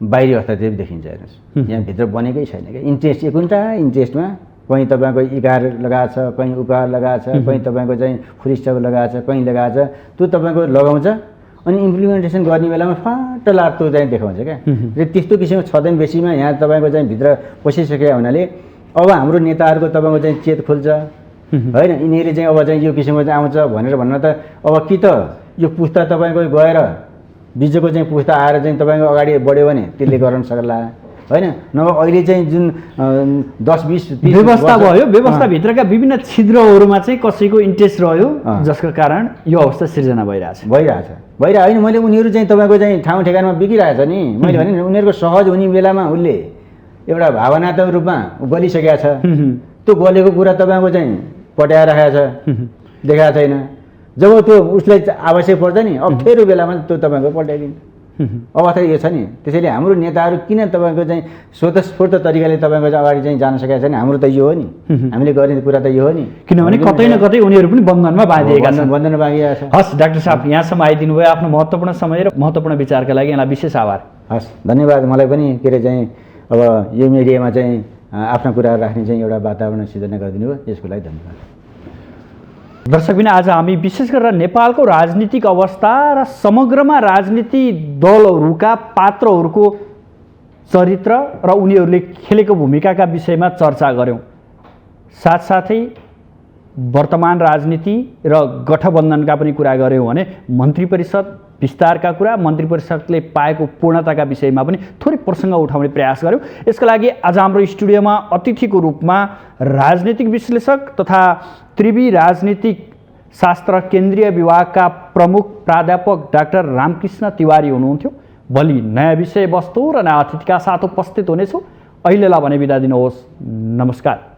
बाहिरी हस्तक्षेप देखिन्छ। हेर्नुहोस् यहाँभित्र बनेकै छैन क्या, इन्ट्रेस्ट एकुन्टा इन्ट्रेस्टमा कहीँ तपाईँको इकार लगाएको छ, कहीँ उकार लगाएको छ, कहीँ तपाईँको चाहिँ फुल स्टप लगाएको छ, कहीँ लगाएको छ। त्यो तपाईँको लगाउँछ अनि इम्प्लिमेन्टेसन गर्ने बेलामा फाट लाग्दो चाहिँ देखाउँछ क्या। र त्यस्तो किसिमको छँदैन बेसीमा यहाँ तपाईँको चाहिँ भित्र पसिसकेको हुनाले अब हाम्रो नेताहरूको तपाईँको चाहिँ चेत खुल्छ होइन। यिनीहरूले चाहिँ अब चाहिँ यो किसिमको चाहिँ आउँछ भनेर भन्न त अब कि त यो पुस्ता तपाईँको गएर बिचको चाहिँ पुस्ता आएर चाहिँ तपाईँको अगाडि बढ्यो भने त्यसले गर्न सक्ला होइन, नभए अहिले चाहिँ जुन 10-20 व्यवस्था भयो, व्यवस्थाभित्रका विभिन्न छिद्रहरूमा चाहिँ कसैको इन्ट्रेस्ट रह्यो जसको कारण यो अवस्था सिर्जना भइरहेछ। होइन मैले उनीहरू चाहिँ तपाईँको चाहिँ ठाउँ ठेगानमा बिगिरहेछ नि। मैले भने नि उनीहरूको सहज हुने बेलामा उसले एउटा भावनात्मक रूपमा गलिसकेको छ, त्यो गलेको कुरा तपाईँको चाहिँ पट्याएर राखेको छ, देखाएको छैन। जब त्यो उसलाई आवश्यक पर्छ नि अप्ठ्यारो बेलामा त्यो तपाईँको पल्टाइदिन्छ, अवस्था यो छ नि। त्यसैले हाम्रो नेताहरू किन तपाईँको चाहिँ स्वतस्फूर्त तरिकाले तपाईँको चाहिँ अगाडि चाहिँ जान सकेको छैन, हाम्रो त यो हो नि, हामीले गर्ने कुरा त यो हो नि। किनभने कतै न कतै उनीहरू पनि बन्धनमा बाँधिएका छन्। बन्धन बाँधिएको छ। हस् डाक्टर साहब, यहाँसम्म आइदिनु भयो, आफ्नो महत्त्वपूर्ण समय र महत्त्वपूर्ण विचारका लागि यहाँलाई विशेष आभार। हस् धन्यवाद। मलाई पनि के अरे चाहिँ अब यो मिडियामा चाहिँ आफ्ना कुराहरू राख्ने चाहिँ एउटा वातावरण सिर्जना गरिदिनु भयो, यसको लागि धन्यवाद। दर्शकबिन आज हामी विशेष गरेर नेपालको राजनीतिक अवस्था र समग्रमा राजनीति दलहरूका पात्रहरूको चरित्र र उनीहरूले खेलेको भूमिकाका विषयमा चर्चा गऱ्यौँ। साथसाथै वर्तमान राजनीति र गठबन्धनका पनि कुरा गऱ्यौँ भने मन्त्री परिषद विस्तारका कुरा, मन्त्री परिषदले पाएको पूर्णताका विषयमा पनि थोरै प्रसङ्ग उठाउने प्रयास गऱ्यौँ। यसका लागि आज हाम्रो स्टुडियोमा अतिथिको रूपमा राजनीतिक विश्लेषक तथा त्रिवी राजनीतिक शास्त्र केन्द्रीय विभागका प्रमुख प्राध्यापक डाक्टर रामकृष्ण तिवारी हुनुहुन्थ्यो। भोलि नयाँ विषयवस्तु र नयाँ अतिथिका साथ उपस्थित हुनेछु। अहिलेलाई भने बिदा दिनुहोस्। नमस्कार।